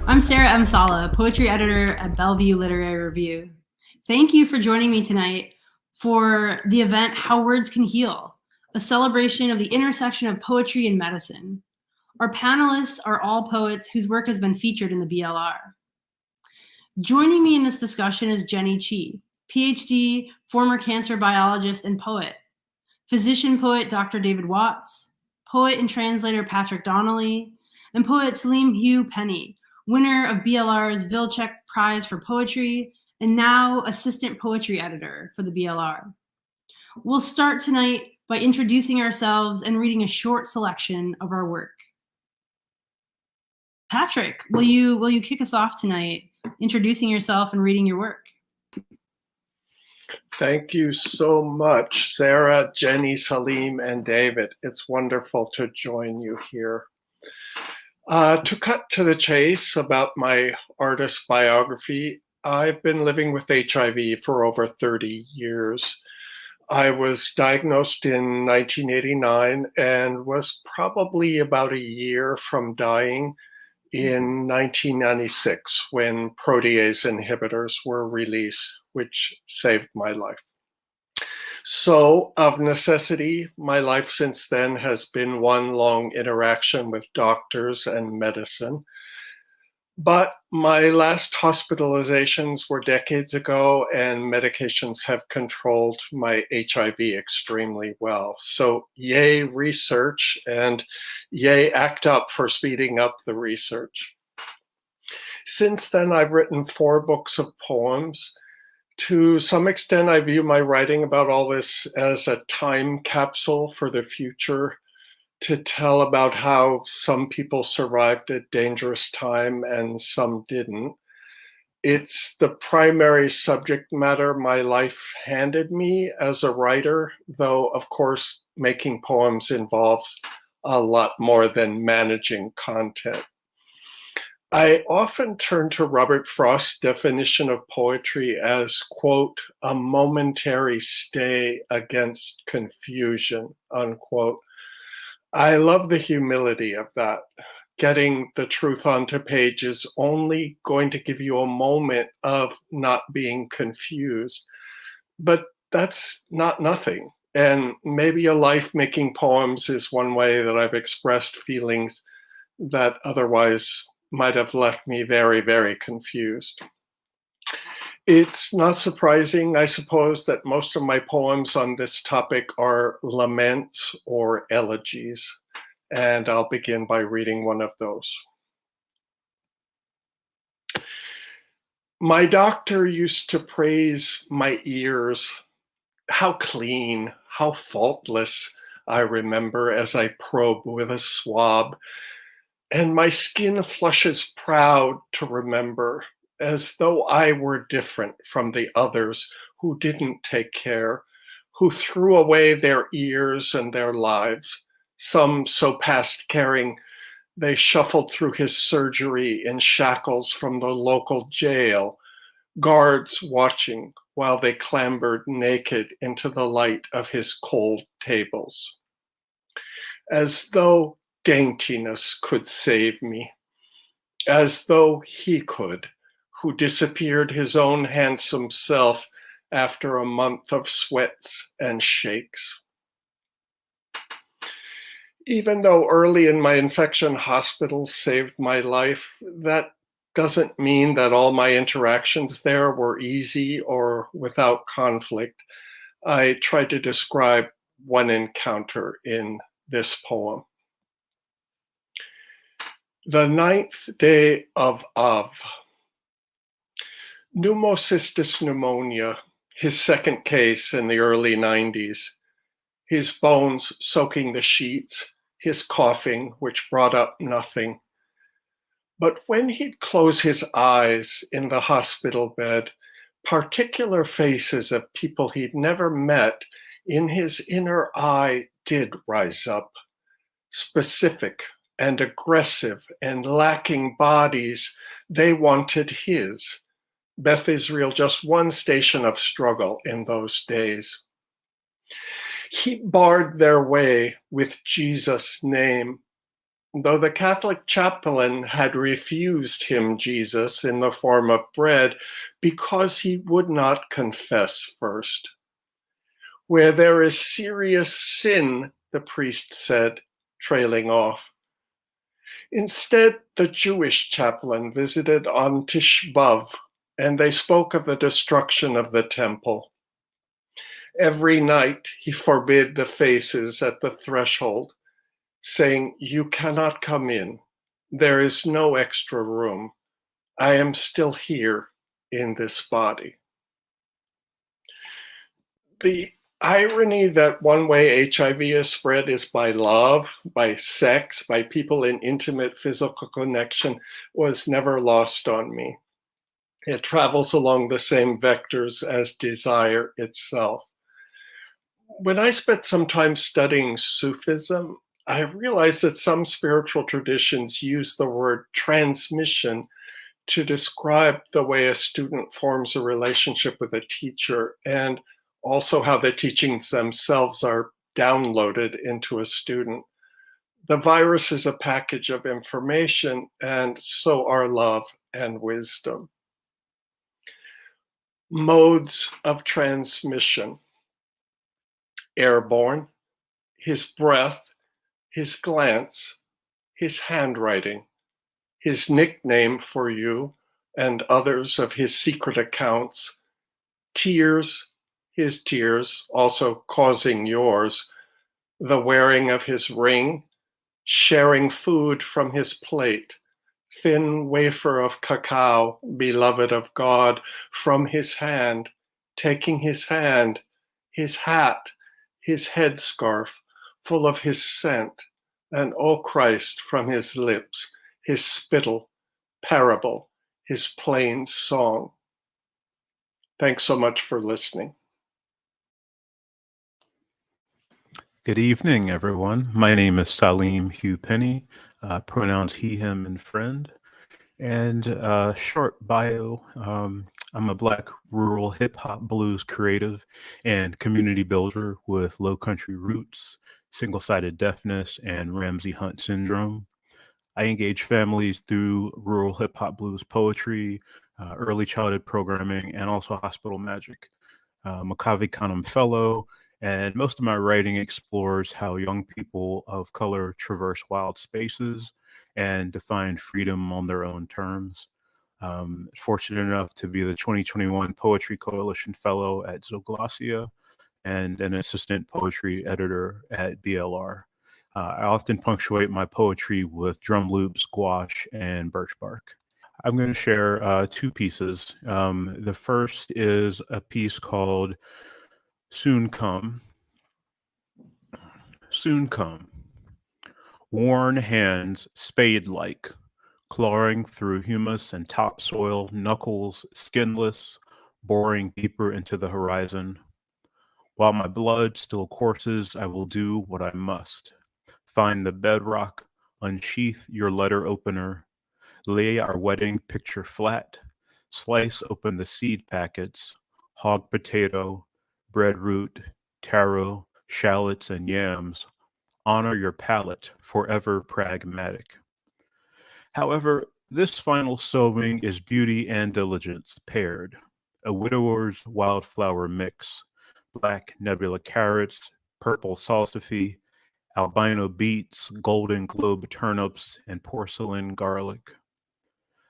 I'm Sarah M. Sala, poetry editor at Bellevue Literary Review. Thank you for joining me tonight for the event How Words Can Heal, a celebration of the intersection of poetry and medicine. Our panelists are all poets whose work has been featured in the BLR. Joining me in this discussion is Jenny Chi, PhD, former cancer biologist and poet, physician poet Dr. David Watts, poet and translator Patrick Donnelly, and poet Saleem Hue Penny, winner of BLR's Vilcek Prize for Poetry, and now assistant poetry editor for the BLR. We'll start tonight by introducing ourselves and reading a short selection of our work. Patrick, will you kick us off tonight, introducing yourself and reading your work? Thank you so much, Sarah, Jenny, Saleem, and David. It's wonderful to join you here. To cut to the chase about my artist biography, I've been living with HIV for over 30 years. I was diagnosed in 1989 and was probably about a year from dying in 1996 when protease inhibitors were released, which saved my life. So, of necessity, my life since then has been one long interaction with doctors and medicine. But my last hospitalizations were decades ago, and medications have controlled my HIV extremely well. So, yay research, and yay ACT UP for speeding up the research. Since then, I've written 4 books of poems. To some extent, I view my writing about all this as a time capsule for the future, to tell about how some people survived a dangerous time and some didn't. It's the primary subject matter my life handed me as a writer, though, of course, making poems involves a lot more than managing content. I often turn to Robert Frost's definition of poetry as, quote, a momentary stay against confusion, unquote. I love the humility of that. Getting the truth onto page is only going to give you a moment of not being confused, but that's not nothing. And maybe a life making poems is one way that I've expressed feelings that otherwise might have left me very, very confused. It's not surprising, I suppose, that most of my poems on this topic are laments or elegies, and I'll begin by reading one of those. My doctor used to praise my ears. How clean, how faultless, I remember as I probe with a swab. And my skin flushes proud to remember, as though I were different from the others who didn't take care, who threw away their ears and their lives, some so past caring they shuffled through his surgery in shackles from the local jail, guards watching while they clambered naked into the light of his cold tables. As though daintiness could save me, as though he could, who disappeared his own handsome self after a month of sweats and shakes. Even though early in my infection hospitals saved my life, that doesn't mean that all my interactions there were easy or without conflict. I tried to describe one encounter in this poem. The 9th day of Av. Pneumocystis pneumonia, his second case in the early 90s. His bones soaking the sheets, his coughing, which brought up nothing. But when he'd close his eyes in the hospital bed, Particular faces of people he'd never met in his inner eye did rise up, specific and aggressive and lacking bodies. They wanted his. Beth Israel, just one station of struggle in those days. He barred their way with Jesus' name, though the Catholic chaplain had refused him Jesus in the form of bread because he would not confess first. Where there is serious sin, the priest said, trailing off. Instead, the Jewish chaplain visited on Tish B'Av, and they spoke of the destruction of the temple. Every night he forbid the faces at the threshold, saying, "You cannot come in. There is no extra room. I am still here in this body." The irony that one way HIV is spread is by love, by sex, by people in intimate physical connection was never lost on me. It travels along the same vectors as desire itself. When I spent some time studying Sufism, I realized that some spiritual traditions use the word transmission to describe the way a student forms a relationship with a teacher, and also how the teachings themselves are downloaded into a student. The virus is a package of information, and so are love and wisdom. Modes of transmission: airborne, his breath, his glance, his handwriting, his nickname for you and others of his secret accounts, tears, his tears also causing yours, the wearing of his ring, sharing food from his plate, thin wafer of cacao, beloved of God, from his hand, taking his hand, his hat, his headscarf, full of his scent, and, O Christ, from his lips, his spittle, parable, his plain song. Thanks so much for listening. Good evening, everyone. My name is Saleem Hue Penny, pronouns he, him, and friend. And short bio, I'm a Black rural hip-hop blues creative and community builder with low country roots, single-sided deafness, and Ramsey Hunt syndrome. I engage families through rural hip-hop blues poetry, early childhood programming, and also hospital magic. I'm a Kavi Khanum Fellow, and most of my writing explores how young people of color traverse wild spaces and define freedom on their own terms. Fortunate enough to be the 2021 Poetry Coalition Fellow at Zooglasia and an assistant poetry editor at BLR. I often punctuate my poetry with drum loops, gouache, and birch bark. I'm going to share two pieces. The first is a piece called Soon Come. Soon come. Worn hands, spade-like, clawing through humus and topsoil, knuckles skinless, boring deeper into the horizon. While my blood still courses, I will do what I must. Find the bedrock, unsheath your letter opener, lay our wedding picture flat, slice open the seed packets, hog potato, breadroot, taro, shallots, and yams. Honor your palate, forever pragmatic. However, this final sowing is beauty and diligence paired, a widower's wildflower mix, black nebula carrots, purple salsify, albino beets, golden globe turnips, and porcelain garlic.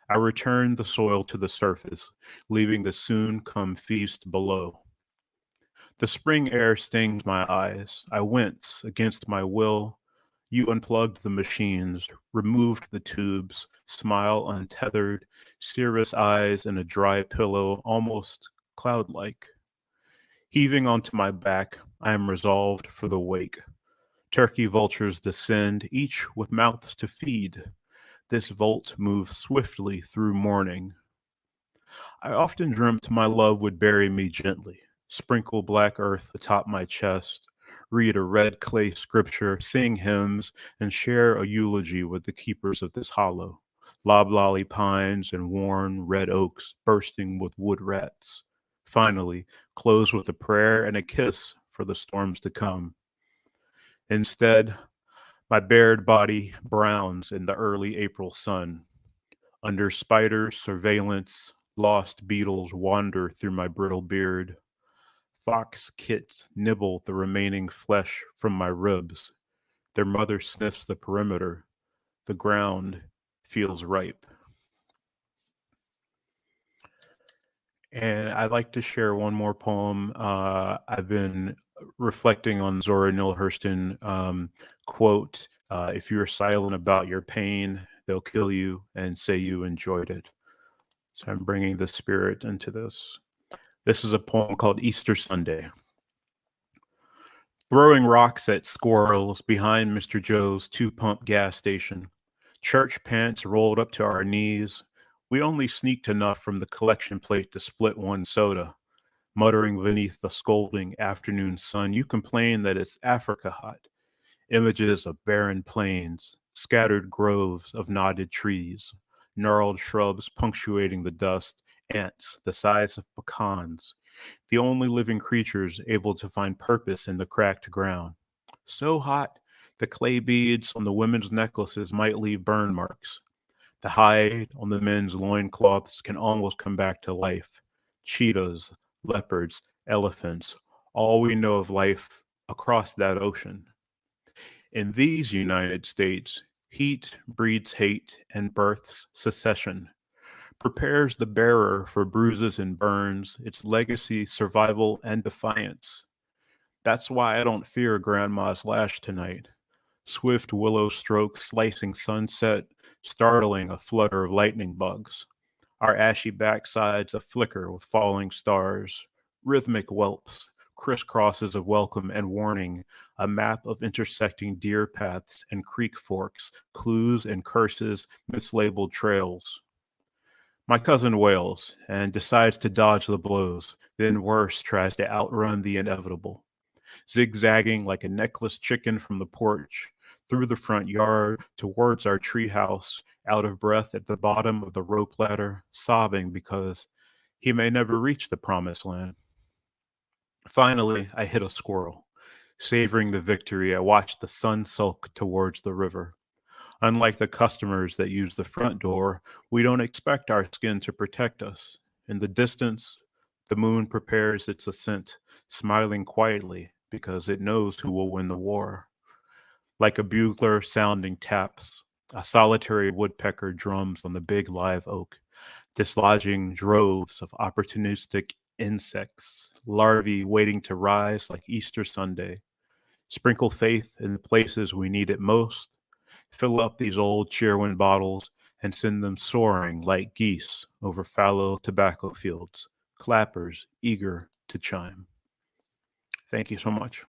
I return the soil to the surface, leaving the soon come feast below. The spring air stings my eyes. I wince against my will. You unplugged the machines, removed the tubes, smile untethered, serious eyes in a dry pillow, almost cloud-like. Heaving onto my back, I am resolved for the wake. Turkey vultures descend, each with mouths to feed. This volt moves swiftly through morning. I often dreamt my love would bury me gently, sprinkle black earth atop my chest, read a red clay scripture, sing hymns, and share a eulogy with the keepers of this hollow, loblolly pines and worn red oaks bursting with wood rats. Finally, close with a prayer and a kiss for the storms to come. Instead, my bared body browns in the early April sun. Under spiders' surveillance, lost beetles wander through my brittle beard. Fox kits nibble the remaining flesh from my ribs. Their mother sniffs the perimeter. The ground feels ripe. And I'd like to share one more poem. I've been reflecting on Zora Neale Hurston quote, if you're silent about your pain, they'll kill you and say you enjoyed it. So I'm bringing the spirit into this. This is a poem called Easter Sunday. Throwing rocks at squirrels behind Mr. Joe's two-pump gas station. Church pants rolled up to our knees. We only sneaked enough from the collection plate to split one soda. Muttering beneath the scolding afternoon sun, you complain that it's Africa hot. Images of barren plains, scattered groves of knotted trees, gnarled shrubs punctuating the dust, ants the size of pecans, the only living creatures able to find purpose in the cracked ground. So hot, the clay beads on the women's necklaces might leave burn marks. The hide on the men's loincloths can almost come back to life. Cheetahs, leopards, elephants, all we know of life across that ocean. In these United States, heat breeds hate and births secession, prepares the bearer for bruises and burns, its legacy, survival, and defiance. That's why I don't fear Grandma's lash tonight. Swift willow strokes slicing sunset, startling a flutter of lightning bugs. Our ashy backsides a flicker with falling stars, rhythmic whelps, crisscrosses of welcome and warning, a map of intersecting deer paths and creek forks, clues and curses, mislabeled trails. My cousin wails and decides to dodge the blows, then worse tries to outrun the inevitable. Zigzagging like a necklace chicken from the porch, through the front yard, towards our treehouse, out of breath at the bottom of the rope ladder, sobbing because he may never reach the promised land. Finally, I hit a squirrel. Savoring the victory, I watched the sun sulk towards the river. Unlike the customers that use the front door, we don't expect our skin to protect us. In the distance, the moon prepares its ascent, smiling quietly because it knows who will win the war. Like a bugler sounding taps, a solitary woodpecker drums on the big live oak, dislodging droves of opportunistic insects, larvae waiting to rise like Easter Sunday. Sprinkle faith in the places we need it most, fill up these old Cheerwin bottles and send them soaring like geese over fallow tobacco fields, clappers eager to chime. Thank you so much.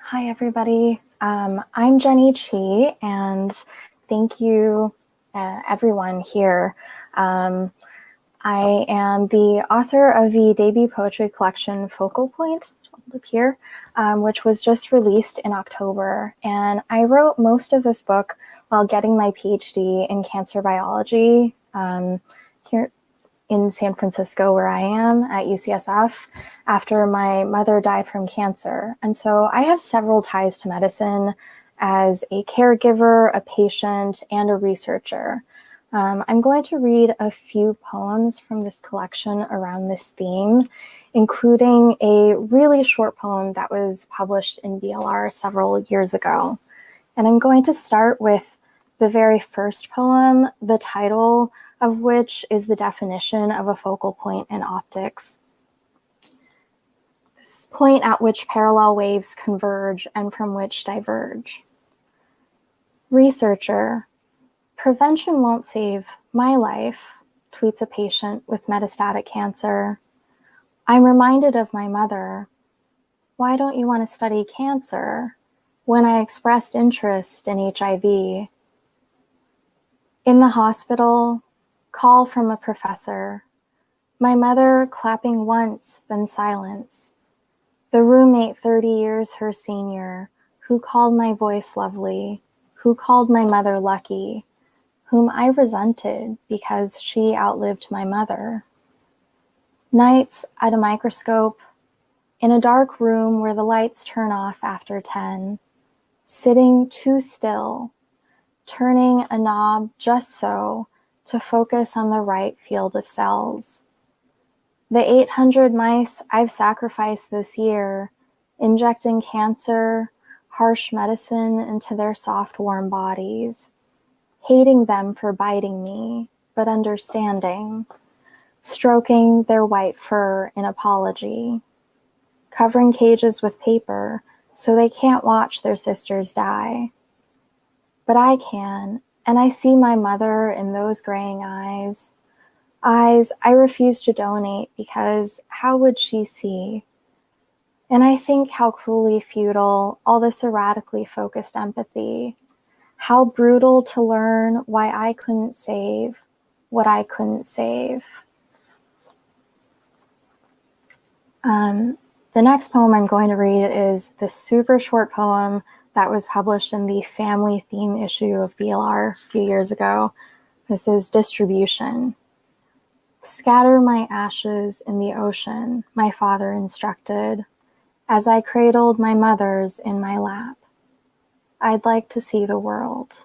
Hi, everybody. I'm Jenny Chi, and thank you, everyone here. I am the author of the debut poetry collection Focal Point, up here, which was just released in October. And I wrote most of this book while getting my PhD in cancer biology here in San Francisco, where I am at UCSF, after my mother died from cancer. And so I have several ties to medicine as a caregiver, a patient, and a researcher. I'm going to read a few poems from this collection around this theme, including a really short poem that was published in BLR several years ago. And I'm going to start with the very first poem, the title of which is the definition of a focal point in optics. This point at which parallel waves converge and from which diverge. Researcher, prevention won't save my life, tweets a patient with metastatic cancer. I'm reminded of my mother. Why don't you want to study cancer? When I expressed interest in HIV. In the hospital, Call from a professor. My mother clapping once, then silence. The roommate 30 years her senior, who called my voice lovely, who called my mother lucky, whom I resented because she outlived my mother. Nights at a microscope, in a dark room where the lights turn off after 10, sitting too still, turning a knob just so to focus on the right field of cells. The 800 mice I've sacrificed this year, injecting cancer, harsh medicine into their soft, warm bodies, hating them for biting me, but understanding, stroking their white fur in apology, covering cages with paper so they can't watch their sisters die. But I can, and I see my mother in those graying eyes I refuse to donate because how would she see? And I think how cruelly futile all this erratically focused empathy, how brutal to learn why I couldn't save what I couldn't save. The next poem I'm going to read is this super short poem that was published in the family theme issue of BLR a few years ago. This is Distribution. Scatter my ashes in the ocean, my father instructed, as I cradled my mother's in my lap. I'd like to see the world.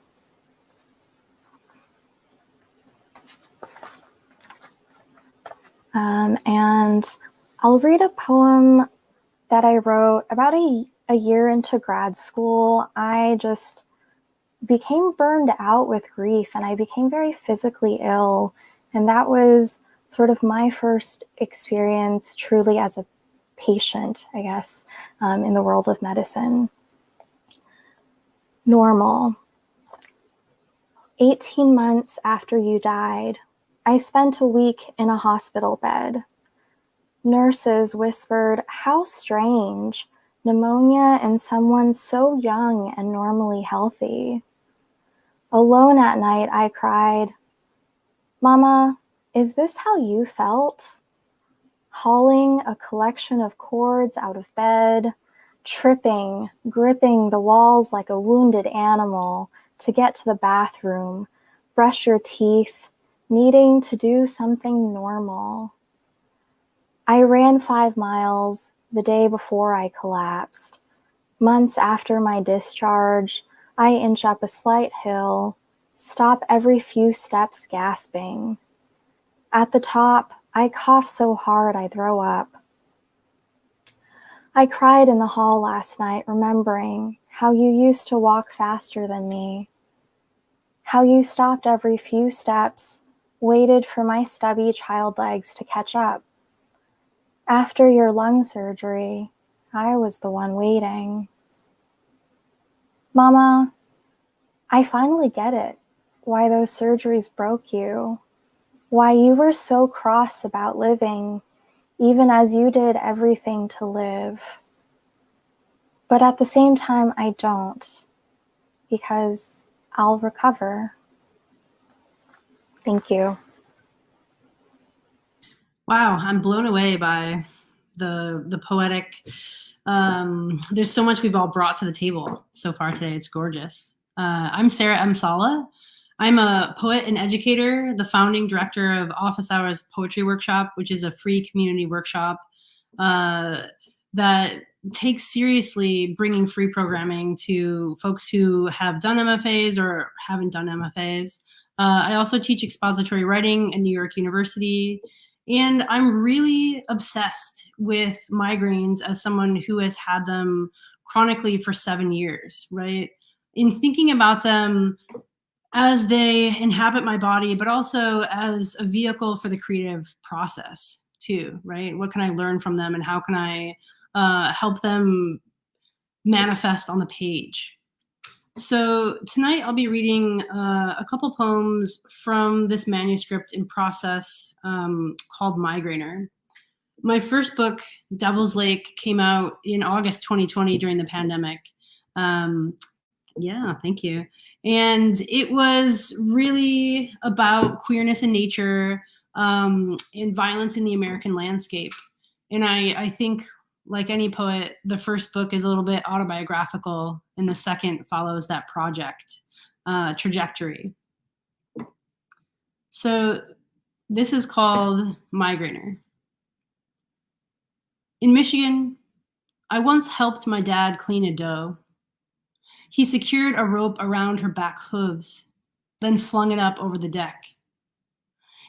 And I'll read a poem that I wrote about a year into grad school. I just became burned out with grief and I became very physically ill. And that was sort of my first experience truly as a patient, I guess, in the world of medicine. Normal. 18 months after you died, I spent a week in a hospital bed. Nurses whispered, how strange, pneumonia in someone so young and normally healthy. Alone at night, I cried, Mama, is this how you felt? Hauling a collection of cords out of bed, tripping, gripping the walls like a wounded animal to get to the bathroom, brush your teeth, needing to do something normal. I ran 5 miles the day before I collapsed. Months after my discharge, I inch up a slight hill, stop every few steps gasping. At the top, I cough so hard I throw up. I cried in the hall last night, remembering how you used to walk faster than me, how you stopped every few steps, waited for my stubby child legs to catch up. After your lung surgery, I was the one waiting. Mama, I finally get it, why those surgeries broke you, why you were so cross about living, even as you did everything to live. But at the same time, I don't, because I'll recover. Thank you. Wow, I'm blown away by the poetic. There's so much we've all brought to the table so far today. It's gorgeous. I'm Sarah M. Sala. I'm a poet and educator, the founding director of Office Hours Poetry Workshop, which is a free community workshop that takes seriously bringing free programming to folks who have done MFAs or haven't done MFAs. I also teach expository writing at New York University. And I'm really obsessed with migraines as someone who has had them chronically for 7 years, right? In thinking about them as they inhabit my body, but also as a vehicle for the creative process too, right? What can I learn from them and how can I help them manifest on the page? So tonight I'll be reading a couple poems from this manuscript in process called Migrainer. My first book, Devil's Lake, came out in August 2020 during the pandemic. Yeah, thank you. And it was really about queerness in nature, and violence in the American landscape. And I think, like any poet, the first book is a little bit autobiographical, and the second follows that project trajectory. So this is called Migrainer. In Michigan, I once helped my dad clean a doe. He secured a rope around her back hooves, then flung it up over the deck.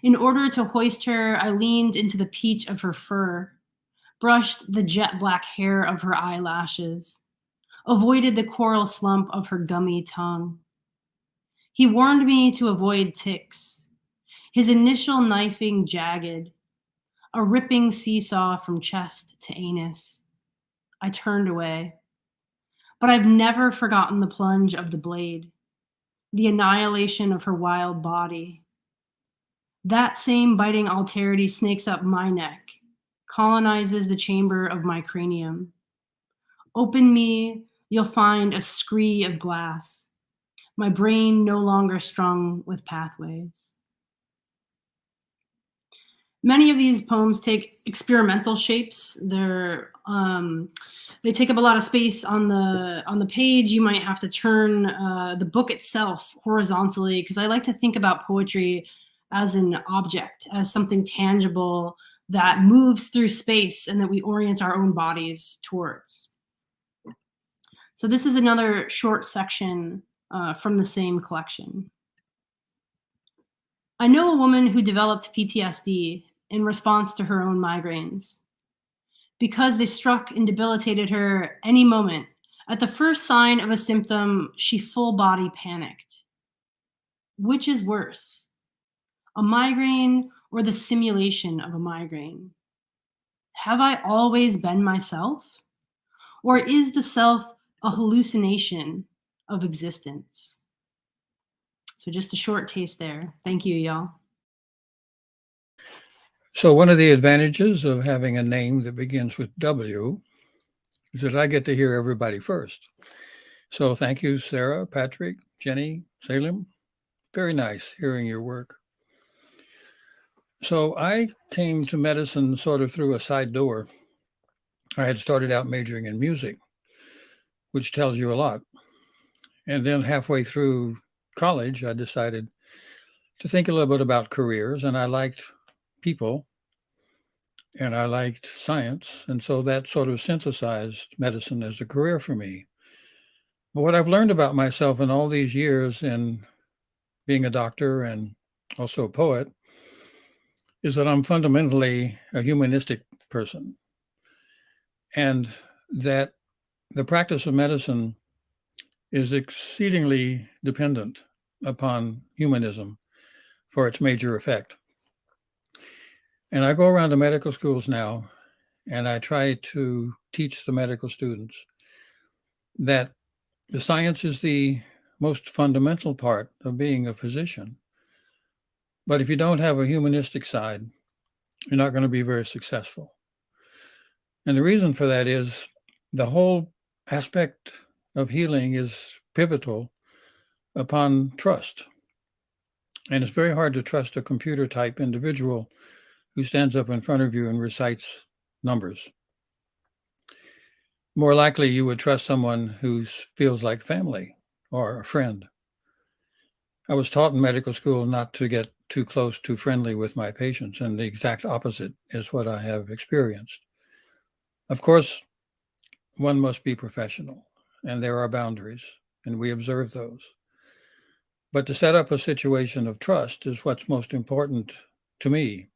In order to hoist her, I leaned into the peach of her fur, brushed the jet black hair of her eyelashes, avoided the coral slump of her gummy tongue. He warned me to avoid ticks, his initial knifing jagged, a ripping seesaw from chest to anus. I turned away. But I've never forgotten the plunge of the blade, the annihilation of her wild body. That same biting alterity snakes up my neck, colonizes the chamber of my cranium. Open me, you'll find a scree of glass, my brain no longer strung with pathways. Many of these poems take experimental shapes. They take up a lot of space on the page. You might have to turn the book itself horizontally, because I like to think about poetry as an object, as something tangible that moves through space and that we orient our own bodies towards. So this is another short section from the same collection. I know a woman who developed PTSD in response to her own migraines. Because they struck and debilitated her any moment, at the first sign of a symptom, she full body panicked. Which is worse, a migraine or the simulation of a migraine? Have I always been myself? Or is the self a hallucination of existence? So just a short taste there. Thank you, y'all. So one of the advantages of having a name that begins with W is that I get to hear everybody first. So thank you, Sarah, Patrick, Jenny, Saleem. Very nice hearing your work. So I came to medicine sort of through a side door. I had started out majoring in music, which tells you a lot. And then halfway through college, I decided to think a little bit about careers, and I liked people, and I liked science. And so that sort of synthesized medicine as a career for me. But what I've learned about myself in all these years in being a doctor and also a poet is that I'm fundamentally a humanistic person, and that the practice of medicine is exceedingly dependent upon humanism for its major effect. And I go around to medical schools now, and I try to teach the medical students that the science is the most fundamental part of being a physician. But if you don't have a humanistic side, you're not going to be very successful. And the reason for that is the whole aspect of healing is pivotal upon trust. And it's very hard to trust a computer type individual who stands up in front of you and recites numbers. More likely you would trust someone who feels like family or a friend. I was taught in medical school not to get too close, too friendly with my patients, and the exact opposite is what I have experienced. Of course, one must be professional, and there are boundaries, and we observe those. But to set up a situation of trust is what's most important to me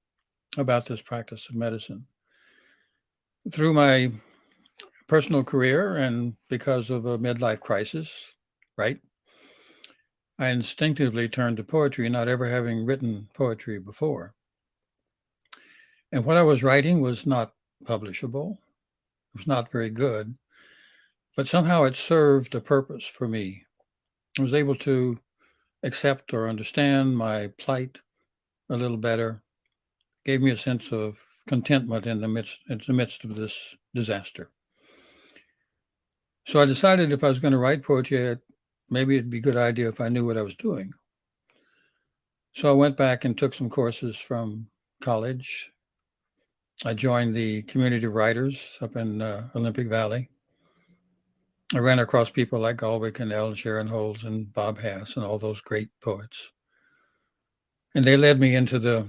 about this practice of medicine. Through my personal career and because of a midlife crisis, right, I instinctively turned to poetry, not ever having written poetry before. And what I was writing was not publishable. It was not very good, but somehow it served a purpose for me. I was able to accept or understand my plight a little better, gave me a sense of contentment in the midst of this disaster. So I decided if I was going to write poetry, maybe it'd be a good idea if I knew what I was doing. So I went back and took some courses from college. I joined the community writers up in Olympic Valley. I ran across people like Galway Cannell, Sharon Holmes, and Bob Hass, and all those great poets. And they led me into the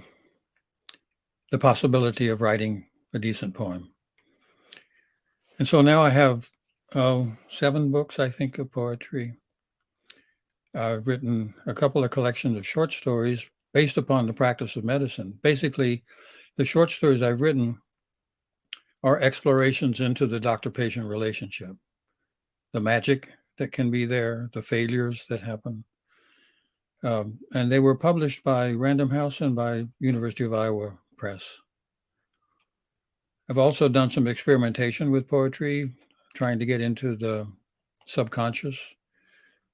possibility of writing a decent poem. And so now I have 7 books, I think, of poetry. I've written a couple of collections of short stories based upon the practice of medicine. Basically, the short stories I've written are explorations into the doctor-patient relationship, the magic that can be there, the failures that happen. And they were published by Random House and by University of Iowa Press. I've also done some experimentation with poetry, trying to get into the subconscious,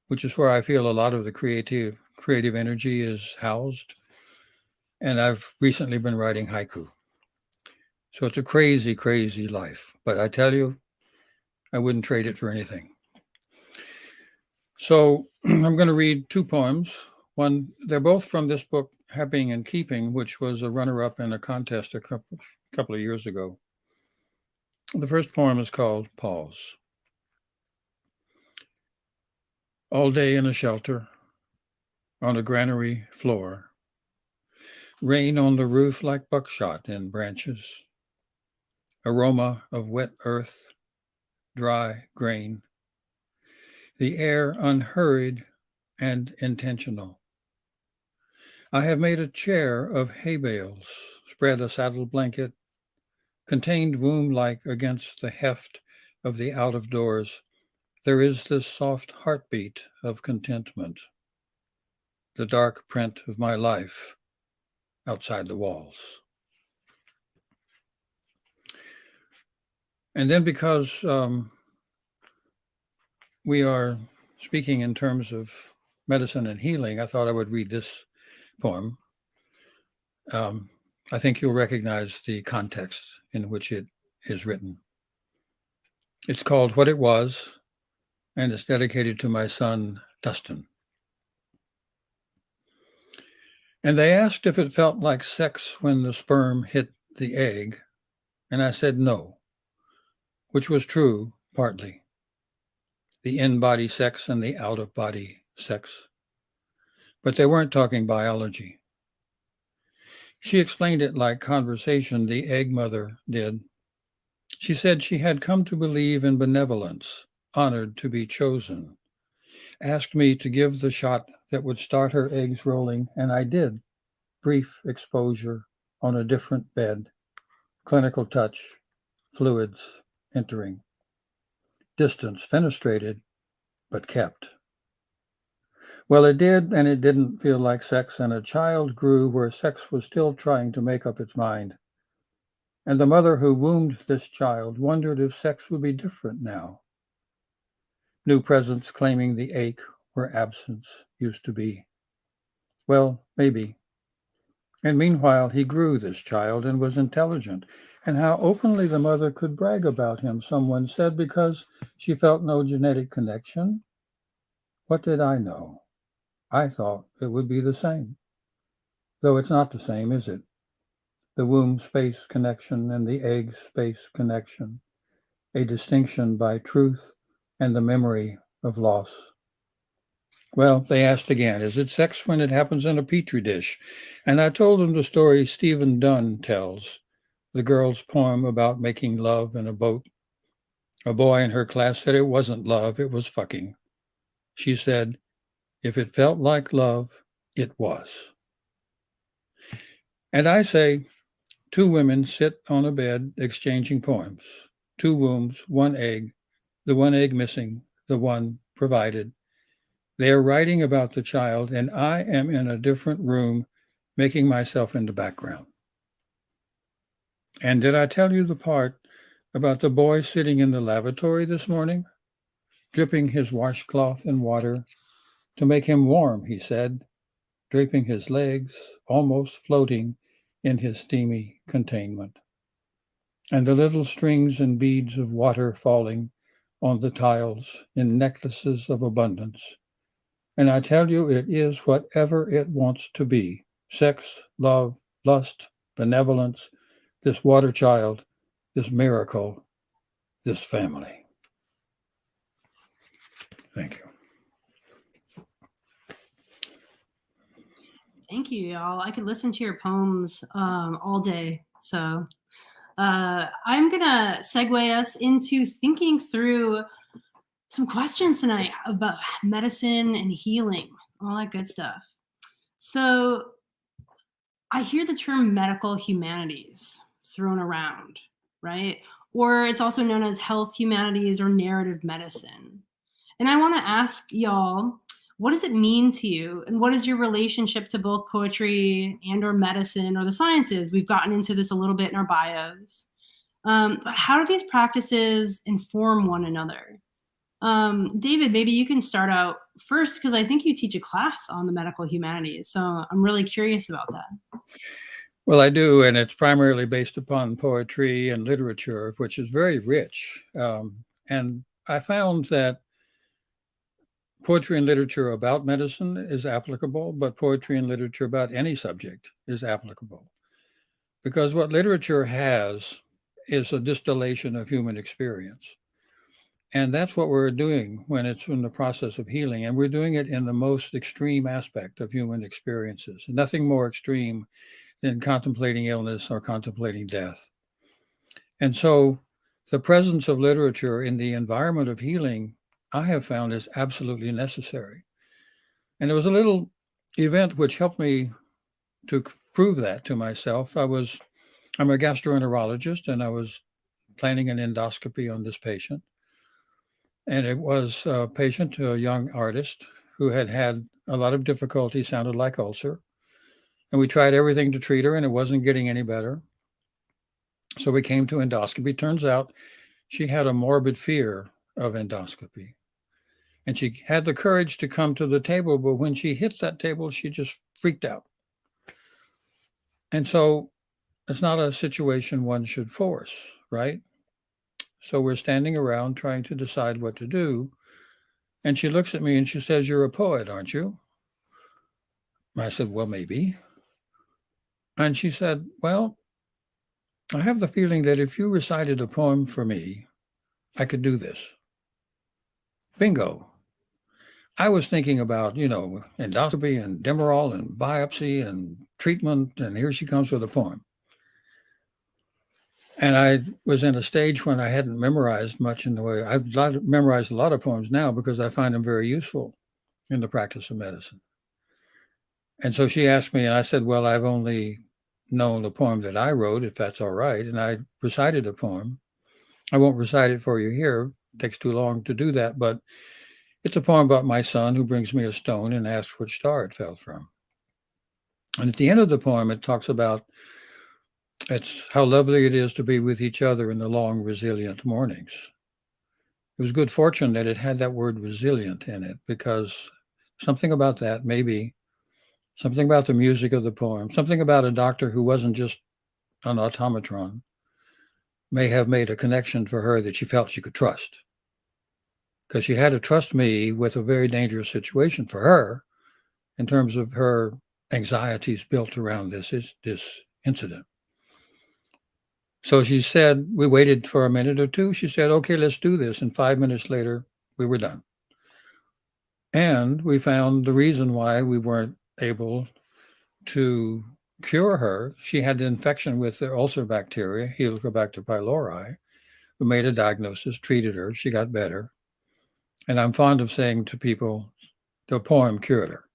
which is where I feel a lot of the creative energy is housed. And I've recently been writing haiku. So it's a crazy, crazy life. But I tell you, I wouldn't trade it for anything. So I'm going to read 2 poems. One, they're both from this book, Happy and Keeping, which was a runner-up in a contest a couple of years ago. The first poem is called Pause. All day in a shelter, on a granary floor, rain on the roof like buckshot in branches, aroma of wet earth, dry grain, the air unhurried and intentional. I have made a chair of hay bales, spread a saddle blanket, contained womb-like against the heft of the out-of-doors. There is this soft heartbeat of contentment, the dark print of my life outside the walls. And then because we are speaking in terms of medicine and healing, I thought I would read this poem. I think you'll recognize the context in which it is written. It's called What It Was, and it's dedicated to my son, Dustin. And they asked if it felt like sex when the sperm hit the egg, and I said no, which was true, partly. The in-body sex and the out-of-body sex. But they weren't talking biology. She explained it like conversation the egg mother did. She said she had come to believe in benevolence, honored to be chosen, asked me to give the shot that would start her eggs rolling, and I did. Brief exposure on a different bed, clinical touch, fluids entering. Distance fenestrated, but kept. Well, it did, and it didn't feel like sex, and a child grew where sex was still trying to make up its mind. And the mother who wombed this child wondered if sex would be different now. New presence claiming the ache where absence used to be. Well, maybe. And meanwhile, he grew, this child, and was intelligent. And how openly the mother could brag about him, someone said, because she felt no genetic connection. What did I know? I thought it would be the same. Though it's not the same, is it? The womb space connection and the egg space connection, a distinction by truth and the memory of loss. Well, they asked again, is it sex when it happens in a petri dish? And I told them the story Stephen Dunn tells, the girl's poem about making love in a boat. A boy in her class said it wasn't love, it was fucking. She said, if it felt like love, it was. And I say, 2 women sit on a bed exchanging poems. 2 wombs, 1 egg, the 1 egg missing, the 1 provided. They are writing about the child, and I am in a different room, making myself in the background. And did I tell you the part about the boy sitting in the lavatory this morning, dripping his washcloth in water to make him warm, he said, draping his legs, almost floating in his steamy containment, and the little strings and beads of water falling on the tiles in necklaces of abundance, And I tell you, it is whatever it wants to be: sex, love, lust, benevolence, this water child, this miracle, this family. Thank you. Thank you, y'all. I could listen to your poems all day. So I'm going to segue us into thinking through some questions tonight about medicine and healing, all that good stuff. So I hear the term medical humanities thrown around, right? Or it's also known as health humanities or narrative medicine. And I want to ask y'all, what does it mean to you? And what is your relationship to both poetry and or medicine or the sciences? We've gotten into this a little bit in our bios. But how do these practices inform one another? David, maybe you can start out first, because I think you teach a class on the medical humanities. So I'm really curious about that. Well, I do, and it's primarily based upon poetry and literature, which is very rich. And I found that poetry and literature about medicine is applicable, but poetry and literature about any subject is applicable. Because what literature has is a distillation of human experience. And that's what we're doing when it's in the process of healing. And we're doing it in the most extreme aspect of human experiences. Nothing more extreme than contemplating illness or contemplating death. And so the presence of literature in the environment of healing, I have found, is absolutely necessary. And there was a little event which helped me to prove that to myself. I'm a gastroenterologist, and I was planning an endoscopy on this patient. And it was a patient, a young artist, who had had a lot of difficulty, sounded like ulcer. And we tried everything to treat her, and it wasn't getting any better. So we came to endoscopy. Turns out she had a morbid fear of endoscopy. And she had the courage to come to the table, but when she hit that table, she just freaked out. And so it's not a situation one should force, right? So we're standing around trying to decide what to do. And she looks at me and she says, "You're a poet, aren't you?" I said, "Well, maybe." And she said, "Well, I have the feeling that if you recited a poem for me, I could do this." Bingo. I was thinking about, endoscopy and Demerol and biopsy and treatment, and here she comes with a poem. And I was in a stage when I hadn't memorized much in the way. I've memorized a lot of poems now because I find them very useful in the practice of medicine. And so she asked me, and I said, "Well, I've only known the poem that I wrote, if that's all right." And I recited a poem. I won't recite it for you here. It takes too long to do that, but it's a poem about my son who brings me a stone and asks which star it fell from. And at the end of the poem, it talks about it's how lovely it is to be with each other in the long, resilient mornings. It was good fortune that it had that word resilient in it, because something about that, maybe something about the music of the poem, something about a doctor who wasn't just an automatron, may have made a connection for her that she felt she could trust. Because she had to trust me with a very dangerous situation for her in terms of her anxieties built around this incident. So she said, we waited for a minute or two. She said, "Okay, let's do this." And 5 minutes later, we were done. And we found the reason why we weren't able to cure her. She had an infection with the ulcer bacteria, Helicobacter pylori. We made a diagnosis, treated her. She got better. And I'm fond of saying to people, the poem cured her,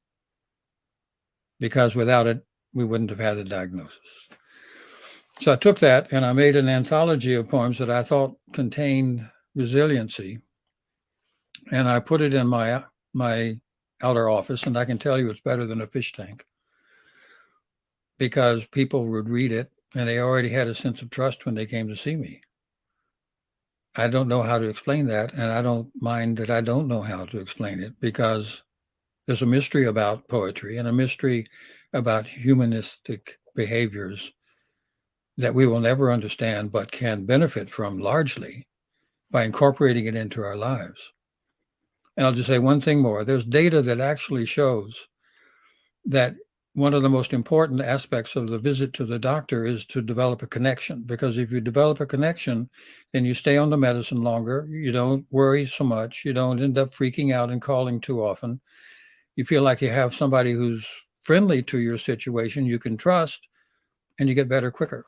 because without it, we wouldn't have had a diagnosis. So I took that and I made an anthology of poems that I thought contained resiliency. And I put it in my outer office, and I can tell you it's better than a fish tank, because people would read it and they already had a sense of trust when they came to see me. I don't know how to explain that, and I don't mind that I don't know how to explain it, because there's a mystery about poetry and a mystery about humanistic behaviors that we will never understand, but can benefit from largely by incorporating it into our lives. And I'll just say one thing more. There's data that actually shows that one of the most important aspects of the visit to the doctor is to develop a connection, because if you develop a connection, then you stay on the medicine longer. You don't worry so much. You don't end up freaking out and calling too often. You feel like you have somebody who's friendly to your situation, you can trust, and you get better quicker.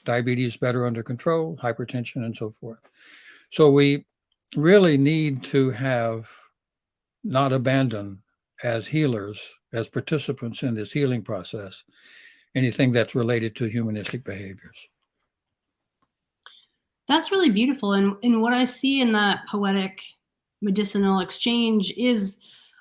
Diabetes better under control, hypertension, and so forth. So we really need to have not abandon as healers, as participants in this healing process, anything that's related to humanistic behaviors. That's really beautiful. And what I see in that poetic medicinal exchange is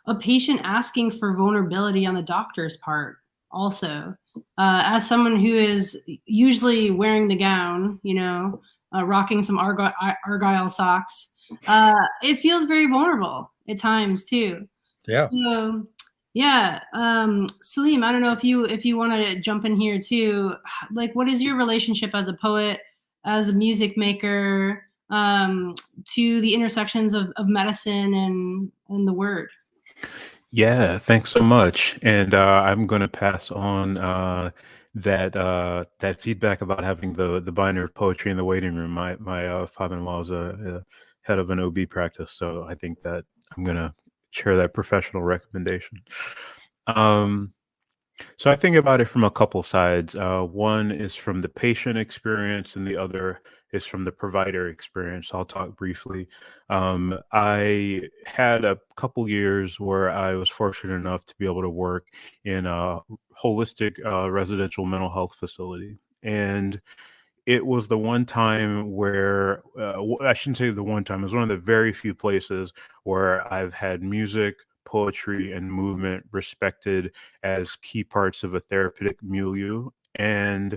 a patient asking for vulnerability on the doctor's part also. As someone who is usually wearing the gown, rocking some Argyle socks, it feels very vulnerable at times too. Yeah. So, yeah, Saleem, I don't know if you want to jump in here too. Like, what is your relationship as a poet, as a music maker, to the intersections of medicine and the word? Yeah, thanks so much. And I'm going to pass on that feedback about having the binder of poetry in the waiting room. My father-in-law is a head of an OB practice, so I think that I'm going to share that professional recommendation. So I think about it from a couple sides. One is from the patient experience, and the other is from the provider experience. I'll talk briefly. I had a couple years where I was fortunate enough to be able to work in a holistic residential mental health facility. And it was the one time where, I shouldn't say the one time, it was one of the very few places where I've had music, poetry, and movement respected as key parts of a therapeutic milieu. And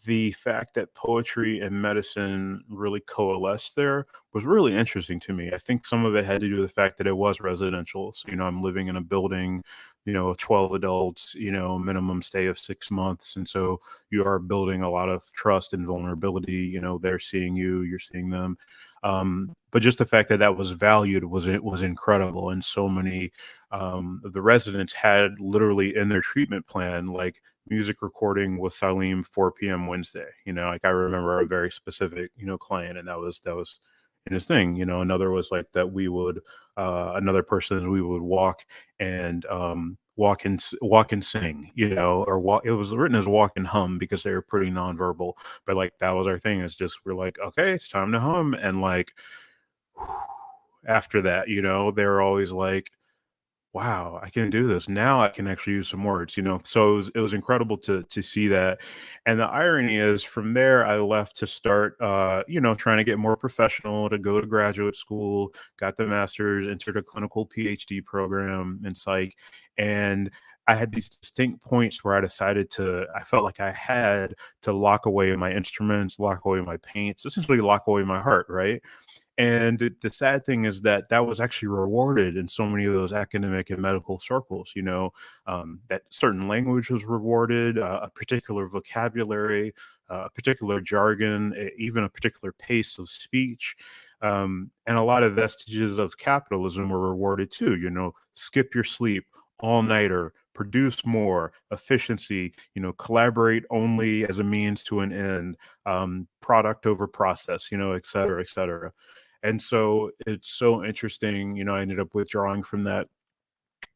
the fact that poetry and medicine really coalesced there was really interesting to me. I think some of it had to do with the fact that it was residential. So, I'm living in a building, 12 adults, minimum stay of 6 months. And so you are building a lot of trust and vulnerability. They're seeing you, you're seeing them. But just the fact that that was valued was incredible. And so many of the residents had literally in their treatment plan, like, music recording with Saleem 4 p.m. Wednesday. Like, I remember a very specific, client, and that was in his thing. Another was like that we would another person we would walk and walk and sing, or walk. It was written as walk and hum because they were pretty nonverbal, but like that was our thing. It's just we're like, okay, it's time to hum, and like after that, they're always like, wow, I can do this. Now I can actually use some words, So it was incredible to see that. And the irony is from there I left to start trying to get more professional, to go to graduate school, got the master's, entered a clinical PhD program in psych. And I had these distinct points where I felt like I had to lock away my instruments, lock away my paints, essentially lock away my heart, right? And the sad thing is that that was actually rewarded in so many of those academic and medical circles, that certain language was rewarded, a particular vocabulary, a particular jargon, even a particular pace of speech. And a lot of vestiges of capitalism were rewarded too, skip your sleep, all-nighter, produce more, efficiency, collaborate only as a means to an end, product over process, et cetera, et cetera. And so it's so interesting, I ended up withdrawing from that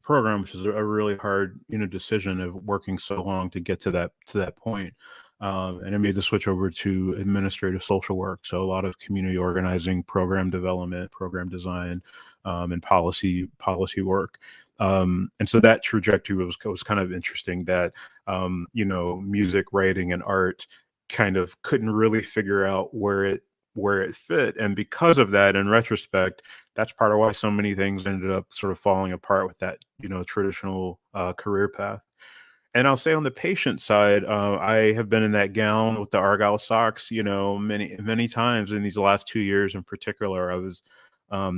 program, which is a really hard, decision of working so long to get to that point. And I made the switch over to administrative social work. So a lot of community organizing, program development, program design, and policy work. And so that trajectory was kind of interesting that, music, writing, and art kind of couldn't really figure out where it fit. And because of that, in retrospect, that's part of why so many things ended up sort of falling apart with that, traditional career path. And I'll say on the patient side, I have been in that gown with the Argyle socks, many, many times in these last 2 years in particular. I was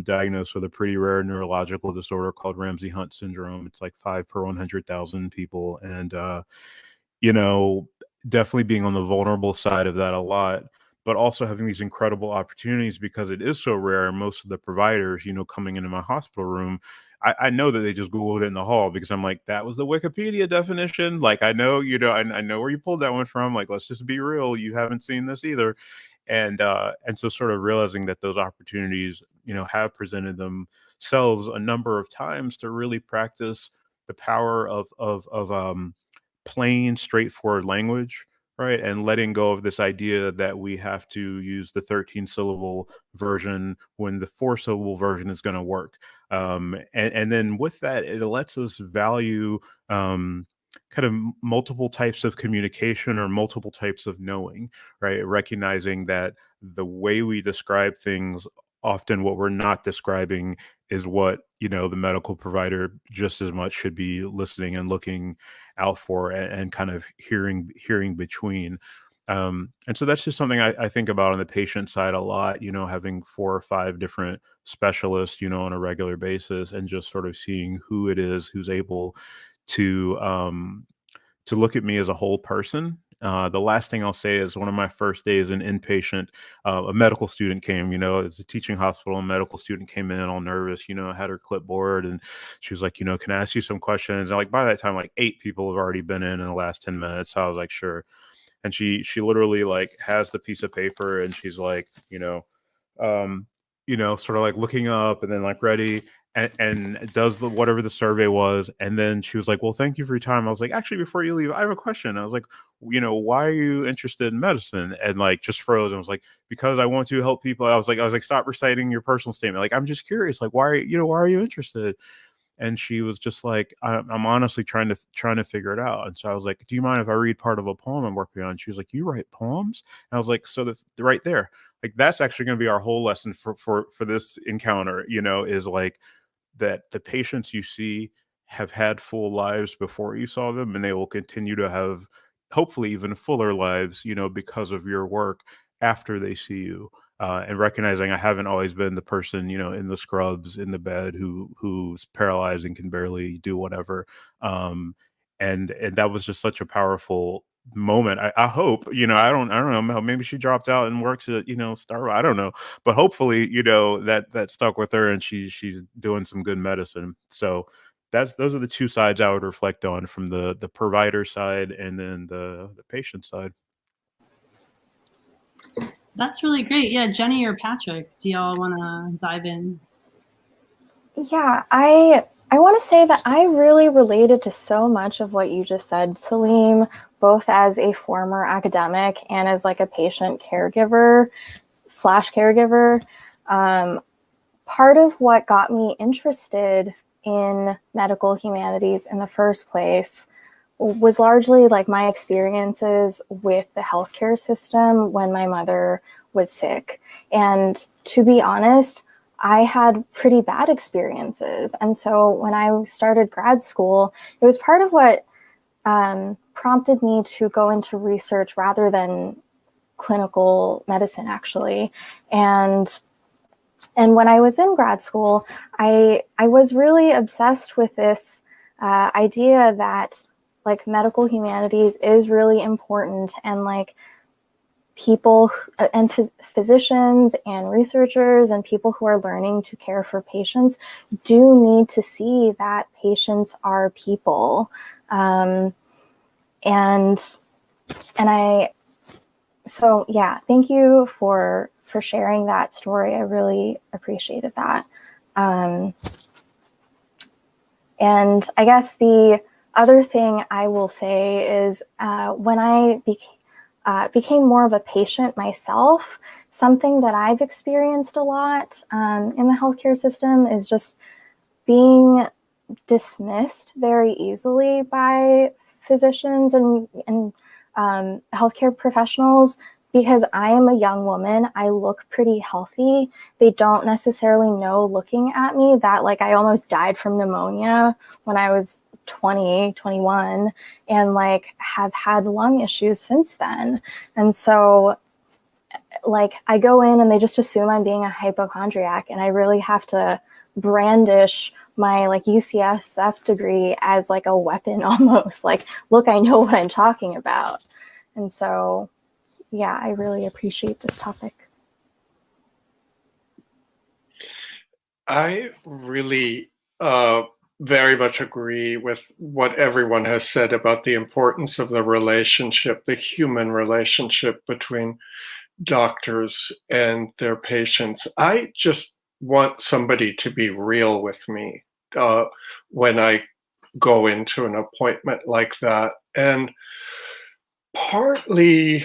diagnosed with a pretty rare neurological disorder called Ramsay-Hunt syndrome. It's like 5 per 100,000 people. And, definitely being on the vulnerable side of that a lot. but also having these incredible opportunities because it is so rare. Most of the providers, coming into my hospital room, I know that they just Googled it in the hall because I'm like, that was the Wikipedia definition. Like, I know, I know where you pulled that one from. Like, let's just be real. You haven't seen this either. And so sort of realizing that those opportunities, have presented themselves a number of times to really practice the power of plain, straightforward language, right? And letting go of this idea that we have to use the 13-syllable version when the 4-syllable version is going to work. And then with that, it lets us value kind of multiple types of communication or multiple types of knowing, right? Recognizing that the way we describe things, often what we're not describing is what, the medical provider just as much should be listening and looking out for and kind of hearing between. And so that's just something I think about on the patient side a lot, having 4 or 5 different specialists, on a regular basis, and just sort of seeing who it is who's able to look at me as a whole person. The last thing I'll say is one of my first days in inpatient, a medical student came, it's a teaching hospital, a medical student came in all nervous, had her clipboard, and she was like, can I ask you some questions? And like, by that time, like 8 people have already been in the last 10 minutes. So I was like, sure. And she literally like has the piece of paper and she's like, sort of like looking up and then like ready. And does whatever the survey was, and then she was like, well, thank you for your time. I was like, actually, before you leave, I have a question. I was like, why are you interested in medicine? And like just froze and was like, because I want to help people. I was like, stop reciting your personal statement. Like, I'm just curious, like, why are you interested? And she was just like, I'm honestly trying to figure it out. And so I was like, do you mind if I read part of a poem I'm working on? She was like, you write poems? And I was like, so right there, like, that's actually going to be our whole lesson for this encounter, is like, that the patients you see have had full lives before you saw them, and they will continue to have hopefully even fuller lives, because of your work after they see you. And recognizing I haven't always been the person, in the scrubs in the bed who's paralyzed and can barely do whatever. And that was just such a powerful moment. I hope, I don't know, maybe she dropped out and works at, Starbucks. I don't know, but hopefully, that stuck with her and she's doing some good medicine. So those are the 2 sides I would reflect on, from the provider side and then the patient side. That's really great. Yeah, Jenny or Patrick, do y'all want to dive in? Yeah, I want to say that I really related to so much of what you just said, Saleem, both as a former academic and as like a patient caregiver / caregiver. Part of what got me interested in medical humanities in the first place was largely like my experiences with the healthcare system when my mother was sick. And to be honest, I had pretty bad experiences. And so when I started grad school, it was part of what prompted me to go into research rather than clinical medicine, actually. And when I was in grad school, I was really obsessed with this idea that like medical humanities is really important, and like people and physicians and researchers and people who are learning to care for patients do need to see that patients are people. So yeah, thank you for sharing that story. I really appreciated that. And I guess the other thing I will say is when I became more of a patient myself, something that I've experienced a lot in the healthcare system is just being dismissed very easily by physicians and healthcare professionals. Because I am a young woman, I look pretty healthy. They don't necessarily know, looking at me, that like I almost died from pneumonia when I was 20, 21, and like have had lung issues since then. And so like I go in and they just assume I'm being a hypochondriac, and I really have to brandish my like UCSF degree as like a weapon almost. Like, look, I know what I'm talking about. And so yeah, I really appreciate this topic. I really very much agree with what everyone has said about the importance of the relationship, the human relationship between doctors and their patients. I just want somebody to be real with me when I go into an appointment like that. And partly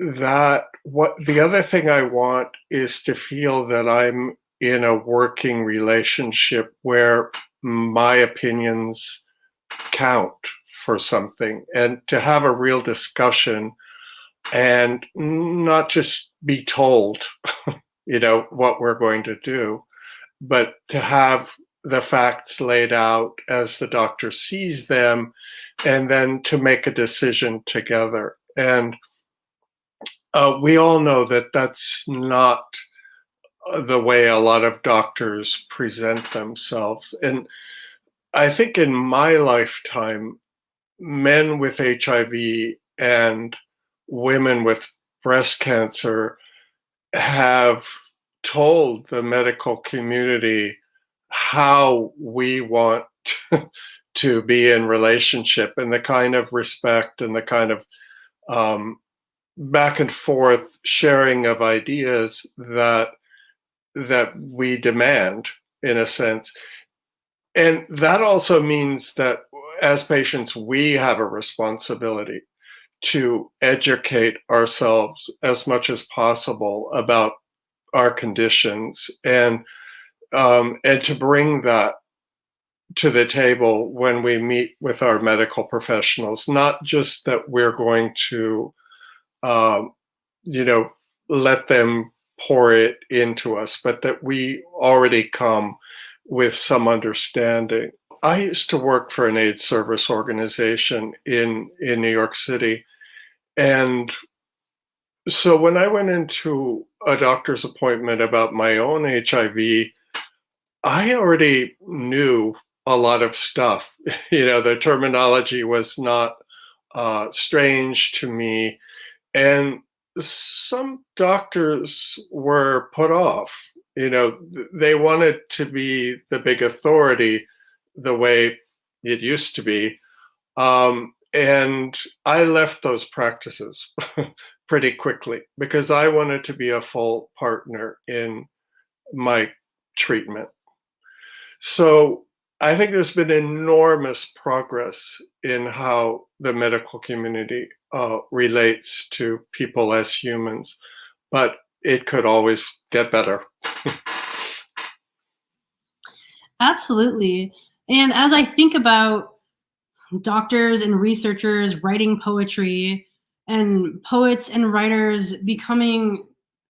that, what the other thing I want is to feel that I'm in a working relationship where my opinions count for something, and to have a real discussion and not just be told, what we're going to do, but to have the facts laid out as the doctor sees them, and then to make a decision together. And we all know that that's not the way a lot of doctors present themselves. And I think in my lifetime, men with HIV and women with breast cancer have told the medical community how we want to be in relationship, and the kind of respect and the kind of back and forth sharing of ideas that we demand, in a sense. And that also means that as patients, we have a responsibility to educate ourselves as much as possible about our conditions, and to bring that to the table when we meet with our medical professionals. Not just that we're going to, let them pour it into us, but that we already come with some understanding. I used to work for an AIDS service organization in New York City. And so when I went into a doctor's appointment about my own HIV, I already knew a lot of stuff. The terminology was not strange to me. And some doctors were put off. They wanted to be the big authority the way it used to be. And I left those practices pretty quickly because I wanted to be a full partner in my treatment. So I think there's been enormous progress in how the medical community relates to people as humans, but it could always get better. Absolutely. And as I think about doctors and researchers writing poetry, and poets and writers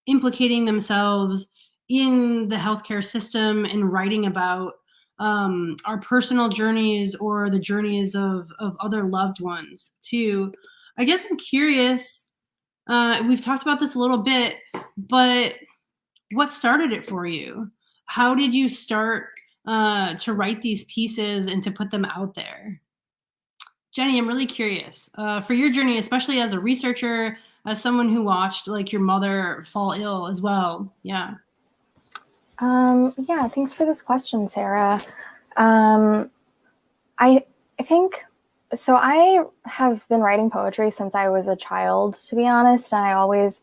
implicating themselves in the healthcare system and writing about our personal journeys or the journeys of other loved ones too. I guess I'm curious, we've talked about this a little bit, but what started it for you? How did you start to write these pieces and to put them out there? Jenny, I'm really curious for your journey, especially as a researcher, as someone who watched like your mother fall ill as well. Yeah. Yeah, thanks for this question, Sarah. I think, so I have been writing poetry since I was a child, to be honest, and I always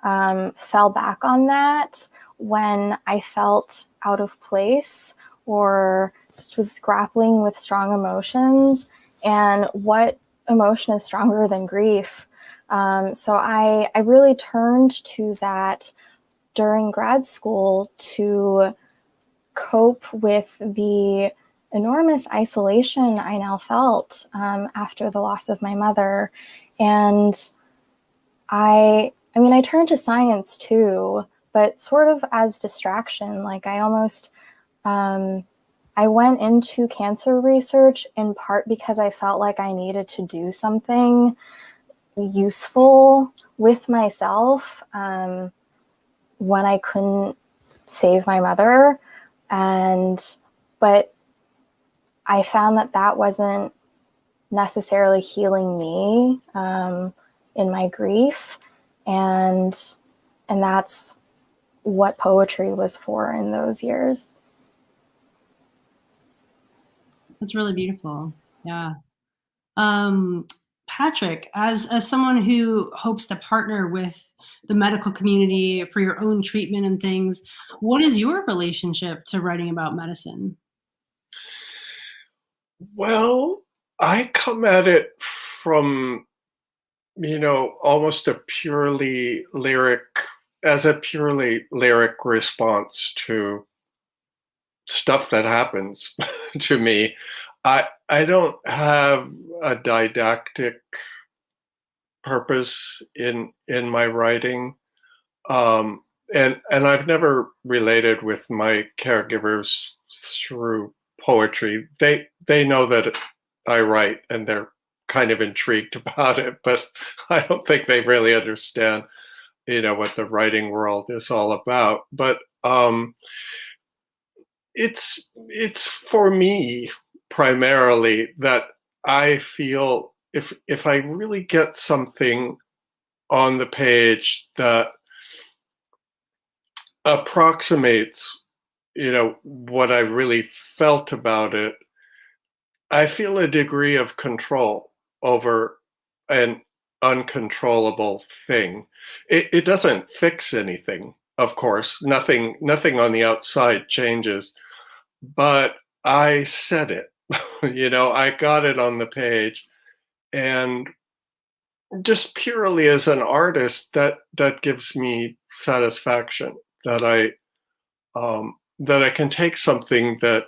fell back on that when I felt out of place or just was grappling with strong emotions. And what emotion is stronger than grief? So I really turned to that during grad school to cope with the enormous isolation I now felt after the loss of my mother. And I turned to science too, but sort of as distraction. Like I went into cancer research in part because I felt like I needed to do something useful with myself when I couldn't save my mother. But I found that wasn't necessarily healing me in my grief. And that's what poetry was for in those years. That's really beautiful. Yeah. Patrick, as someone who hopes to partner with the medical community for your own treatment and things, what is your relationship to writing about medicine? Well, I come at it from, almost a purely lyric response to stuff that happens to me. I don't have a didactic purpose in my writing. And I've never related with my caregivers through poetry. They know that I write and they're kind of intrigued about it, but I don't think they really understand, what the writing world is all about. But it's for me primarily that I feel if I really get something on the page that approximates, what I really felt about it, I feel a degree of control over an uncontrollable thing. It doesn't fix anything, of course. Nothing on the outside changes, but I said it. I got it on the page, and just purely as an artist, that gives me satisfaction that I can take something that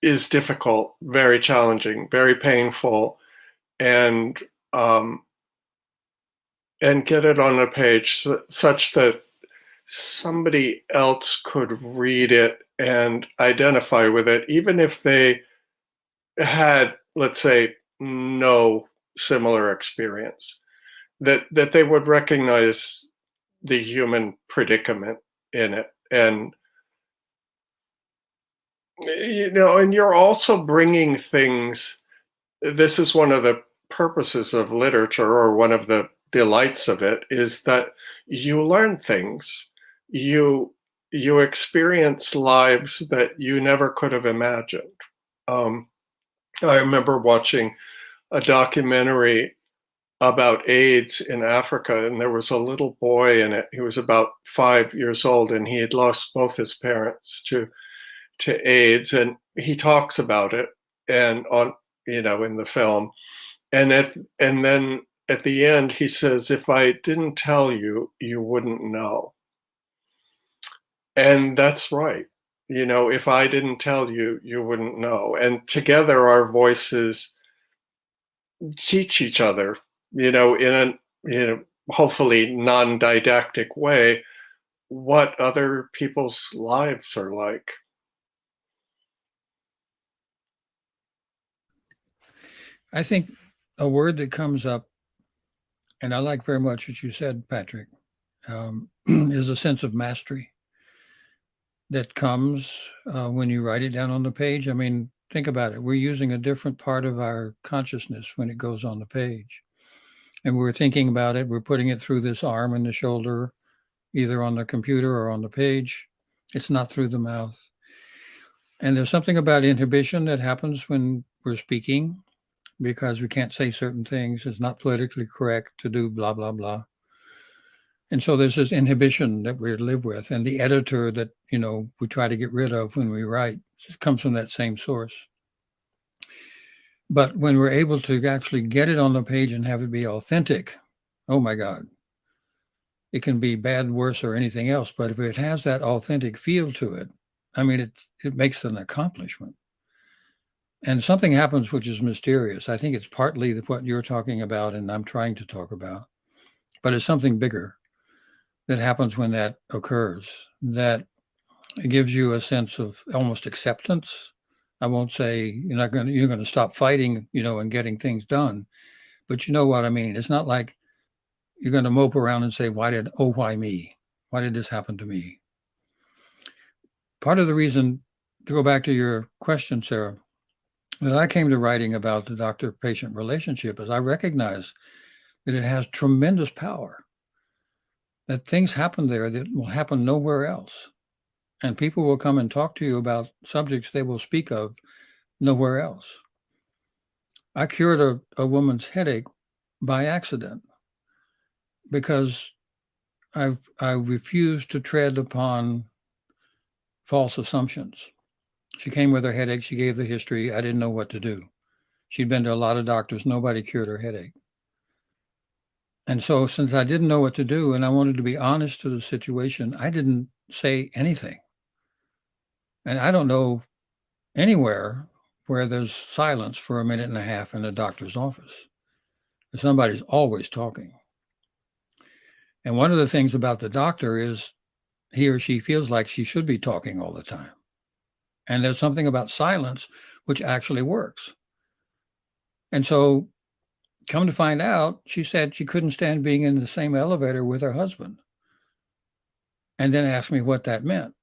is difficult, very challenging, very painful, and get it on a page such that somebody else could read it and identify with it, even if they had, let's say, no similar experience, that they would recognize the human predicament in it. And and you're also bringing things. This is one of the purposes of literature, or one of the delights of it, is that you learn things. You experience lives that you never could have imagined. I remember watching a documentary about AIDS in Africa, and there was a little boy in it. He was about 5 years old, and he had lost both his parents to AIDS, and he talks about it, and in the film, and then at the end he says, "If I didn't tell you, you wouldn't know." And that's right. If I didn't tell you, you wouldn't know. And together our voices teach each other, in a hopefully non-didactic way, what other people's lives are like. I think a word that comes up, and I like very much what you said, Patrick, is a sense of mastery that comes when you write it down on the page. I mean, think about it. We're using a different part of our consciousness when it goes on the page. And we're thinking about it. We're putting it through this arm and the shoulder, either on the computer or on the page. It's not through the mouth. And there's something about inhibition that happens when we're speaking, because we can't say certain things. It's not politically correct to do blah, blah, blah. And so there's this inhibition that we live with. And the editor that, we try to get rid of when we write comes from that same source. But when we're able to actually get it on the page and have it be authentic, oh my God, it can be bad, worse, or anything else. But if it has that authentic feel to it, I mean, it makes an accomplishment. And something happens which is mysterious. I think it's partly what you're talking about and I'm trying to talk about, but it's something bigger that happens when that occurs, that it gives you a sense of almost acceptance. I won't say you're going to stop fighting, and getting things done, but you know what I mean? It's not like you're going to mope around and say, why me? Why did this happen to me? Part of the reason, to go back to your question, Sarah, that I came to writing about the doctor-patient relationship is I recognize that it has tremendous power, that things happen there that will happen nowhere else. And people will come and talk to you about subjects they will speak of nowhere else. I cured a woman's headache by accident because I refused to tread upon false assumptions. She came with her headache. She gave the history. I didn't know what to do. She'd been to a lot of doctors. Nobody cured her headache. And so since I didn't know what to do and I wanted to be honest to the situation, I didn't say anything. And I don't know anywhere where there's silence for a minute and a half in a doctor's office. Somebody's always talking. And one of the things about the doctor is he or she feels like she should be talking all the time. And there's something about silence which actually works. And so come to find out, she said she couldn't stand being in the same elevator with her husband. And then asked me what that meant.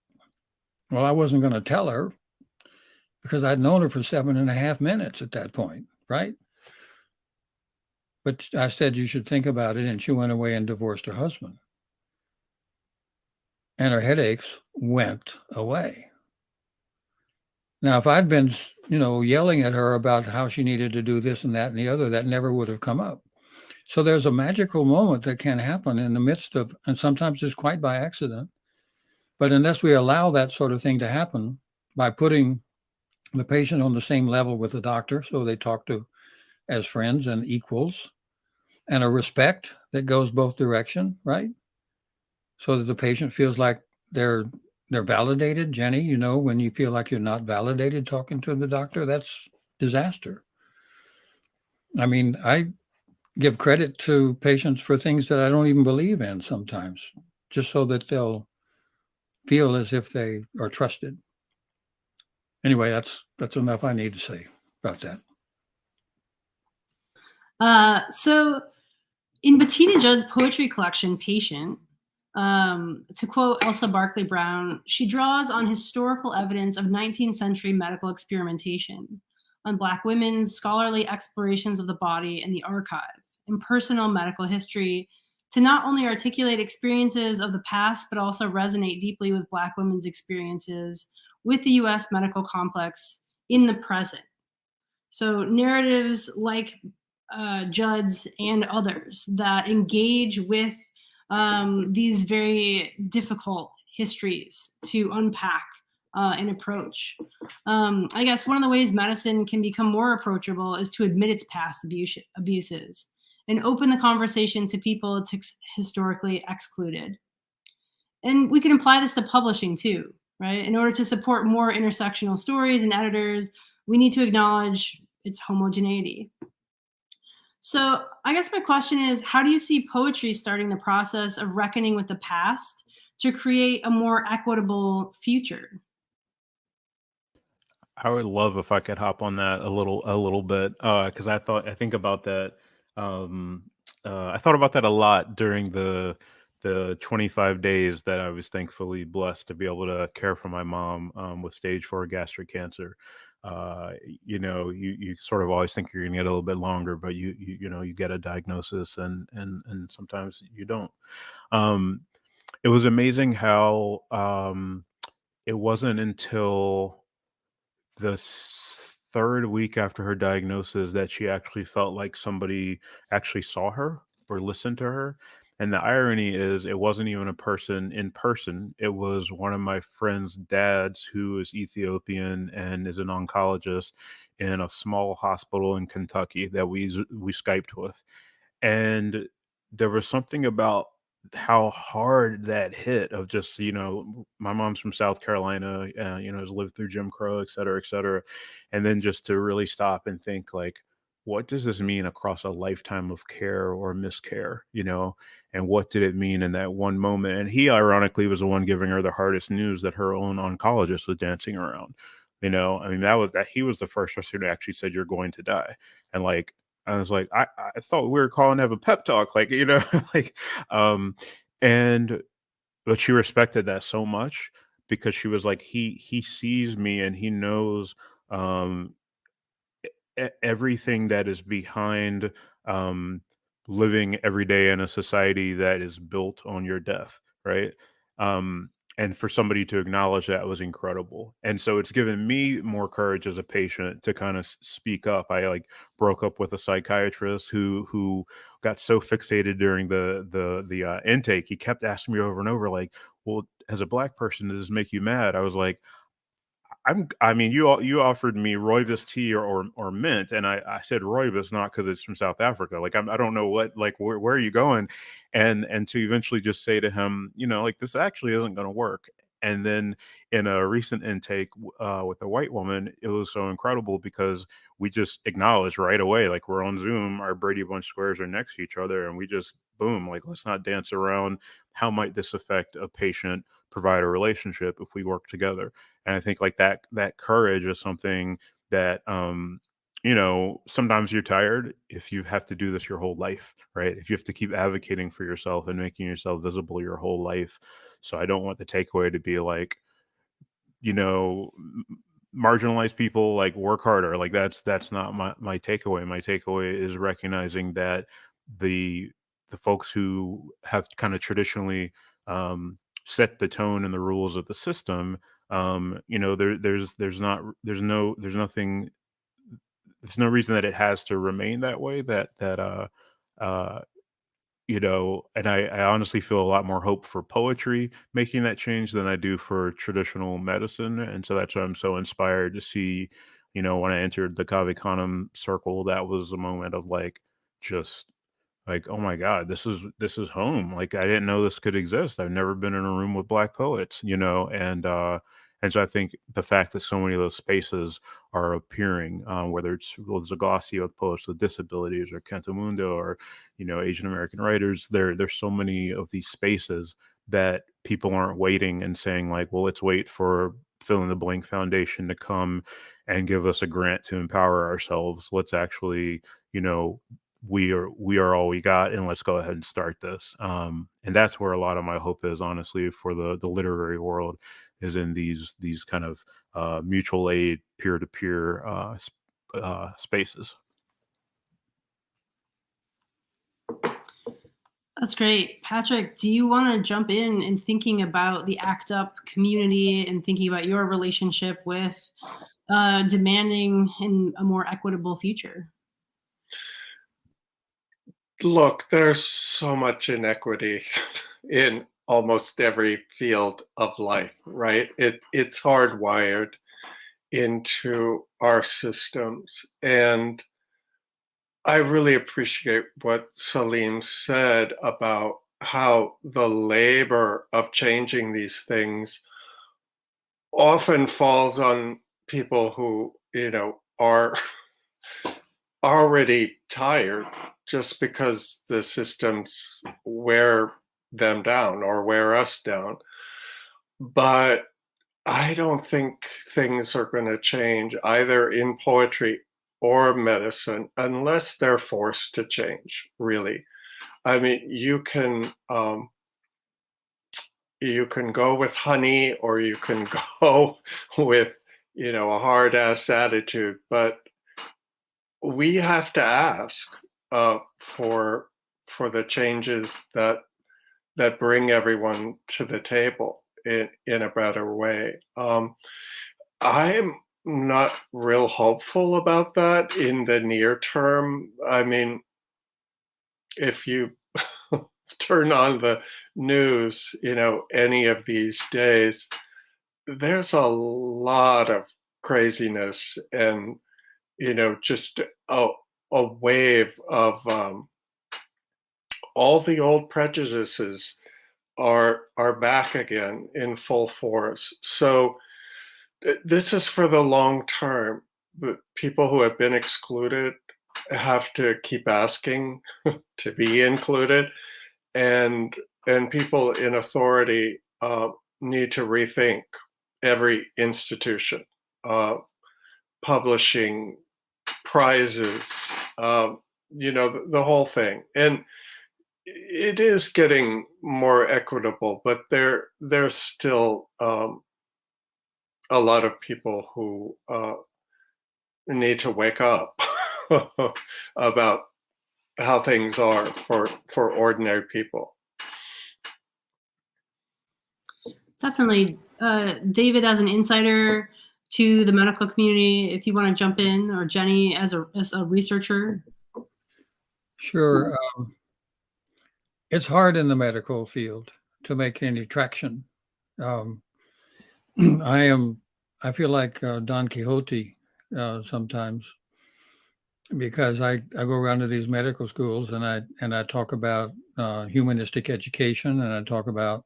Well, I wasn't going to tell her because I'd known her for 7.5 minutes at that point, right? But I said, you should think about it. And she went away and divorced her husband. And her headaches went away. Now, if I'd been, yelling at her about how she needed to do this and that and the other, that never would have come up. So there's a magical moment that can happen in the midst of, and sometimes it's quite by accident. But unless we allow that sort of thing to happen by putting the patient on the same level with the doctor, so they talk to as friends and equals, and a respect that goes both direction, right? So that the patient feels like they're validated. Jenny, when you feel like you're not validated talking to the doctor, that's disaster. I mean, I give credit to patients for things that I don't even believe in sometimes, just so that they'll feel as if they are trusted. Anyway, that's enough I need to say about that. So in Bettina Judd's poetry collection, Patient, to quote Elsa Barclay Brown, she draws on historical evidence of 19th century medical experimentation, on Black women's scholarly explorations of the body and the archive, and personal medical history, to not only articulate experiences of the past, but also resonate deeply with Black women's experiences with the US medical complex in the present. So narratives like Judd's and others that engage with these very difficult histories to unpack and approach. I guess one of the ways medicine can become more approachable is to admit its past abuses and open the conversation to people it's historically excluded. And we can apply this to publishing too, right? In order to support more intersectional stories and editors, we need to acknowledge its homogeneity. So I guess my question is, how do you see poetry starting the process of reckoning with the past to create a more equitable future? I would love if I could hop on that a little bit, because I think about that. I thought about that a lot during the 25 days that I was thankfully blessed to be able to care for my mom with stage 4 gastric cancer. You sort of always think you're gonna get a little bit longer, but you get a diagnosis and sometimes you don't. It was amazing how it wasn't until the third week after her diagnosis that she actually felt like somebody actually saw her or listened to her. And the irony is, it wasn't even a person in person. It was one of my friend's dads who is Ethiopian and is an oncologist in a small hospital in Kentucky that we Skyped with. And there was something about how hard that hit of just, my mom's from South Carolina, has lived through Jim Crow, et cetera, et cetera. And then just to really stop and think like, what does this mean across a lifetime of care or miscare, and what did it mean in that one moment? And he ironically was the one giving her the hardest news that her own oncologist was dancing around. I mean, he was the first person who actually said, you're going to die. And like, I was like, I thought we were calling to have a pep talk, like, like, but she respected that so much because she was like, he sees me and he knows everything that is behind living every day in a society that is built on your death, right? Um, and for somebody to acknowledge that was incredible. And so it's given me more courage as a patient to kind of speak up. I like broke up with a psychiatrist who got so fixated during the intake. He kept asking me over and over, like, "Well, as a Black person, does this make you mad?" I was like, I mean, you offered me rooibos tea or mint, and I said rooibos not because it's from South Africa. Like I don't know what, like where are you going, and to eventually just say to him, you know, like this actually isn't going to work. And then in a recent intake with a white woman, it was so incredible because we just acknowledged right away, like we're on Zoom, our Brady Bunch squares are next to each other, and we just boom, like let's not dance around. How might this affect a patient provider relationship if we work together? And I think like that courage is something that you know, sometimes you're tired if you have to do this your whole life, right? If you have to keep advocating for yourself and making yourself visible your whole life. So I don't want the takeaway to be like, you know, marginalized people like work harder. Like that's not my takeaway. My takeaway is recognizing that the the folks who have kind of traditionally set the tone and the rules of the system, you know, there's no reason that it has to remain that way. Uh you know, and I honestly feel a lot more hope for poetry making that change than I do for traditional medicine. And so that's why I'm so inspired to see, you know, when I entered the Cave Canem circle, that was a moment of like just like, oh my God, this is home. Like I didn't know this could exist. I've never been in a room with Black poets, you know, and so I think the fact that so many of those spaces are appearing, whether it's Zagasi with poets with disabilities or Kentamundo or, you know, Asian American writers, there's so many of these spaces that people aren't waiting and saying like, well, let's wait for fill in the blank foundation to come and give us a grant to empower ourselves. Let's actually, you know, we are all we got, and let's go ahead and start this. And that's where a lot of my hope is, honestly, for the literary world, is in these kind of mutual aid, peer-to-peer spaces. That's great. Patrick, do you want to jump in thinking about the ACT UP community and thinking about your relationship with demanding in a more equitable future? Look, there's so much inequity in almost every field of life, right? It's hardwired into our systems. And I really appreciate what Saleem said about how the labor of changing these things often falls on people who, you know, are already tired just because the systems wear them down or wear us down. But I don't think things are going to change either in poetry or medicine unless they're forced to change, really. I mean, you can go with honey or you can go with, you know, a hard ass attitude, but we have to ask for the changes that bring everyone to the table in a better way. I'm not real hopeful about that in the near term. I mean, if you turn on the news, you know, any of these days, there's a lot of craziness and, you know, just a wave of all the old prejudices are back again in full force. So this is for the long term. But people who have been excluded have to keep asking to be included, and people in authority need to rethink every institution, publishing, prizes, you know, the whole thing. And it is getting more equitable, but there's still a lot of people who need to wake up about how things are for ordinary people. Definitely. David, as an insider to the medical community, if you want to jump in, or Jenny as a researcher. Sure. It's hard in the medical field to make any traction. I feel like Don Quixote sometimes, because I go around to these medical schools and I talk about humanistic education, and I talk about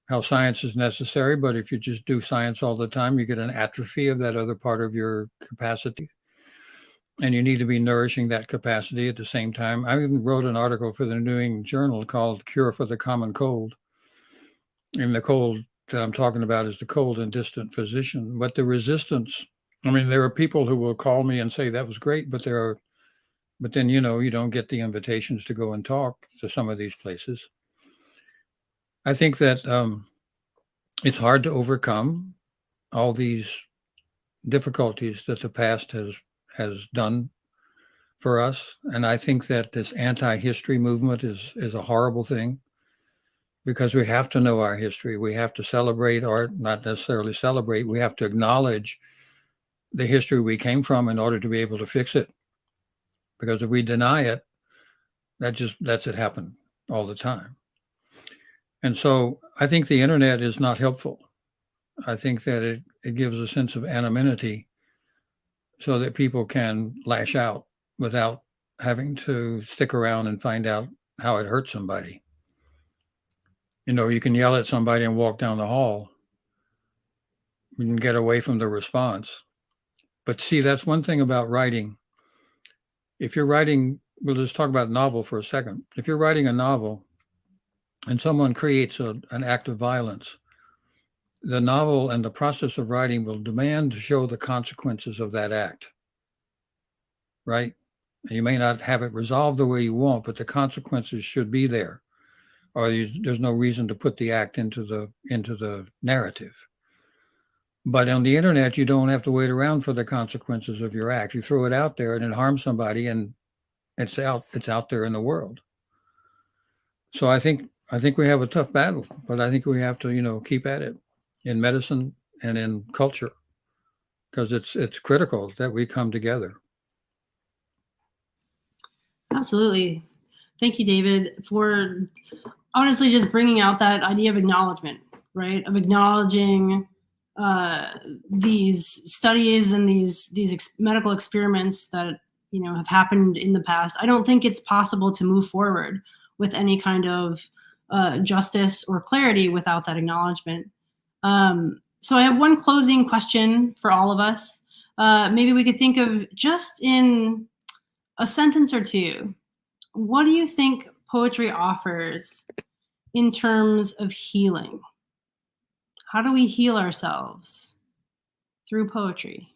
how science is necessary, but if you just do science all the time, you get an atrophy of that other part of your capacity. And you need to be nourishing that capacity at the same time. I even wrote an article for the New England Journal called Cure for the Common Cold. And the cold that I'm talking about is the cold and distant physician. But the resistance, I mean, there are people who will call me and say that was great, but then, you don't get the invitations to go and talk to some of these places. I think that it's hard to overcome all these difficulties that the past has done for us. And I think that this anti-history movement is a horrible thing, because we have to know our history. We have to celebrate, or not necessarily celebrate, we have to acknowledge the history we came from in order to be able to fix it. Because if we deny it, that just lets it happen all the time. And so I think the internet is not helpful. I think that it gives a sense of anonymity so that people can lash out without having to stick around and find out how it hurt somebody. You can yell at somebody and walk down the hall. You can get away from the response. But see, that's one thing about writing. If you're writing, we'll just talk about novel for a second. If you're writing a novel and someone creates an act of violence, the novel and the process of writing will demand to show the consequences of that act, right? You may not have it resolved the way you want, but the consequences should be there, or there's no reason to put the act into the narrative. But on the internet, you don't have to wait around for the consequences of your act. You throw it out there and it harms somebody, and it's out there in the world. So I think we have a tough battle, but I think we have to, keep at it in medicine and in culture, because it's critical that we come together. Absolutely. Thank you, David, for honestly just bringing out that idea of acknowledgement, right? Of acknowledging these studies and these medical experiments that have happened in the past. I don't think it's possible to move forward with any kind of justice or clarity without that acknowledgement. So I have one closing question for all of us. Maybe we could think of, just in a sentence or two, what do you think poetry offers in terms of healing? How do we heal ourselves through poetry?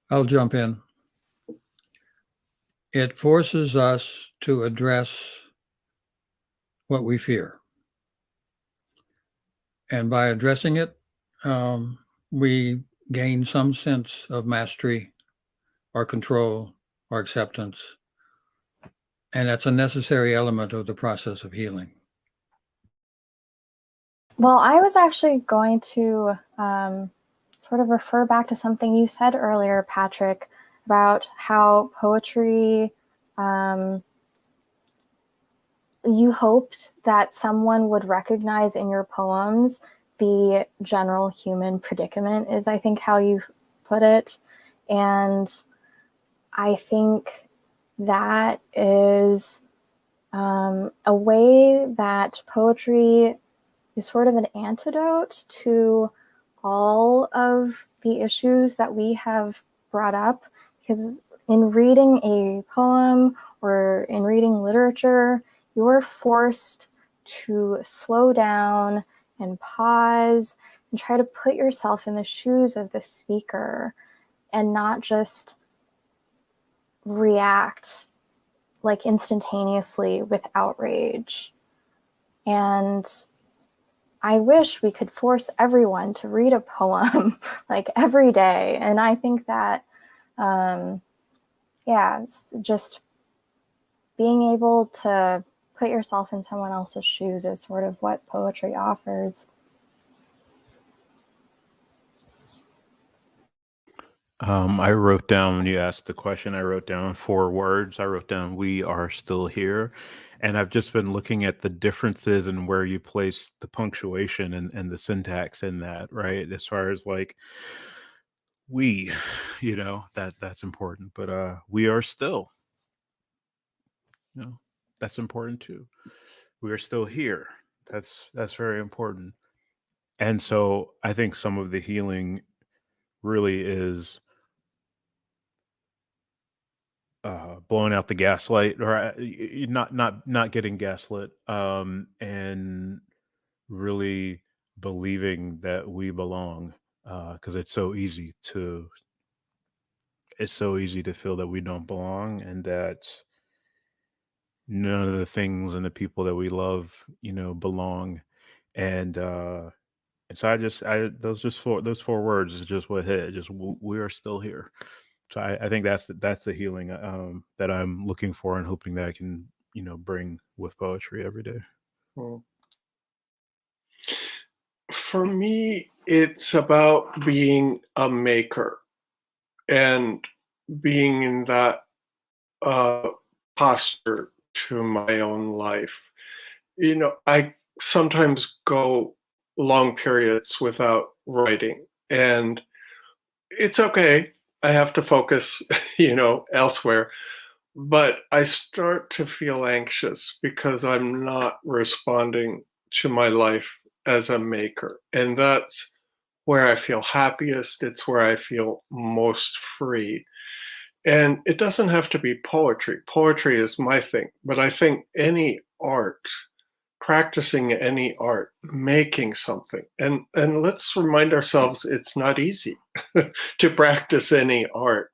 I'll jump in. It forces us to address what we fear. And by addressing it, we gain some sense of mastery or control or acceptance. And that's a necessary element of the process of healing. Well, I was actually going to sort of refer back to something you said earlier, Patrick, about how poetry, you hoped that someone would recognize in your poems the general human predicament, is I think how you put it. And I think that is a way that poetry is sort of an antidote to all of the issues that we have brought up. Because in reading a poem or in reading literature, you're forced to slow down and pause and try to put yourself in the shoes of the speaker and not just react like instantaneously with outrage. And I wish we could force everyone to read a poem like every day. And I think that yeah, just being able to put yourself in someone else's shoes is sort of what poetry offers. I wrote down, when you asked the question, I wrote down 4 words. I wrote down, "We are still here." And I've just been looking at the differences in where you place the punctuation and the syntax in that, right? As far as like we, that's important. But we are still, that's important too. We are still here. That's very important. And so I think some of the healing really is blowing out the gaslight, or not getting gaslit, and really believing that we belong, because it's so easy to feel that we don't belong, and that none of the things and the people that we love, belong. And so those 4 words is just what hit. Just, we are still here. So I think that's the healing, that I'm looking for and hoping that I can, bring with poetry every day. Mm. For me, it's about being a maker and being in that posture to my own life. I sometimes go long periods without writing, and it's okay. I have to focus, elsewhere. But I start to feel anxious because I'm not responding to my life as a maker. And that's where I feel happiest. It's where I feel most free. And it doesn't have to be poetry. Poetry is my thing. But I think any art, practicing any art, making something, and let's remind ourselves it's not easy to practice any art.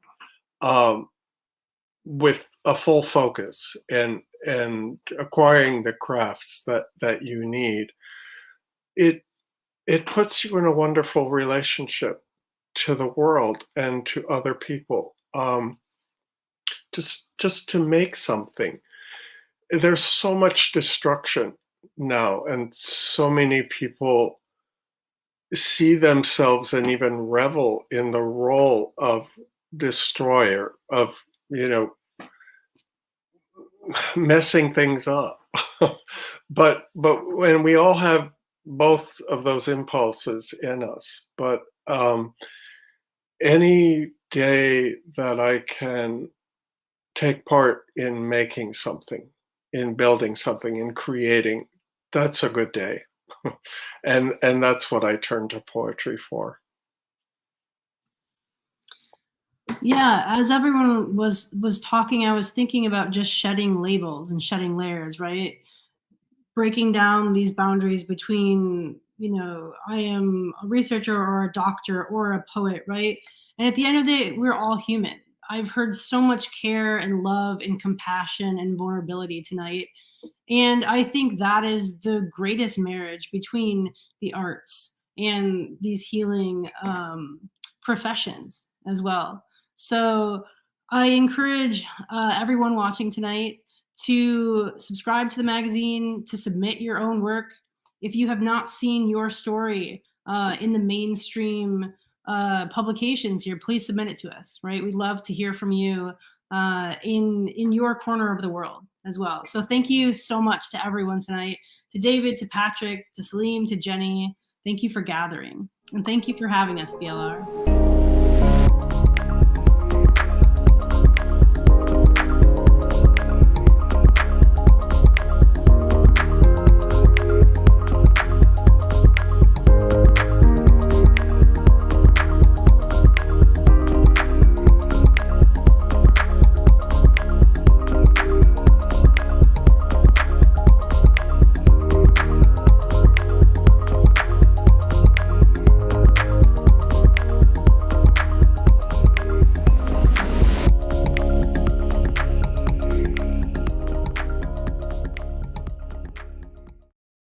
With a full focus and acquiring the crafts that you need, it puts you in a wonderful relationship to the world and to other people. Just to make something. There's so much destruction now, and so many people see themselves and even revel in the role of destroyer, of you know messing things up. But when we all have both of those impulses in us, but any day that I can take part in making something, in building something, in creating, that's a good day. And that's what I turn to poetry for. Yeah, as everyone was talking, I was thinking about just shedding labels and shedding layers, right? Breaking down these boundaries between, I am a researcher or a doctor or a poet, right? And at the end of the day, we're all human. I've heard so much care and love and compassion and vulnerability tonight. And I think that is the greatest marriage between the arts and these healing professions as well. So I encourage everyone watching tonight to subscribe to the magazine, to submit your own work. If you have not seen your story in the mainstream publications here, please submit it to us, right? We'd love to hear from you in your corner of the world as well. So thank you so much to everyone tonight, to David, to Patrick, to Saleem, to Jenny. Thank you for gathering. And thank you for having us, BLR.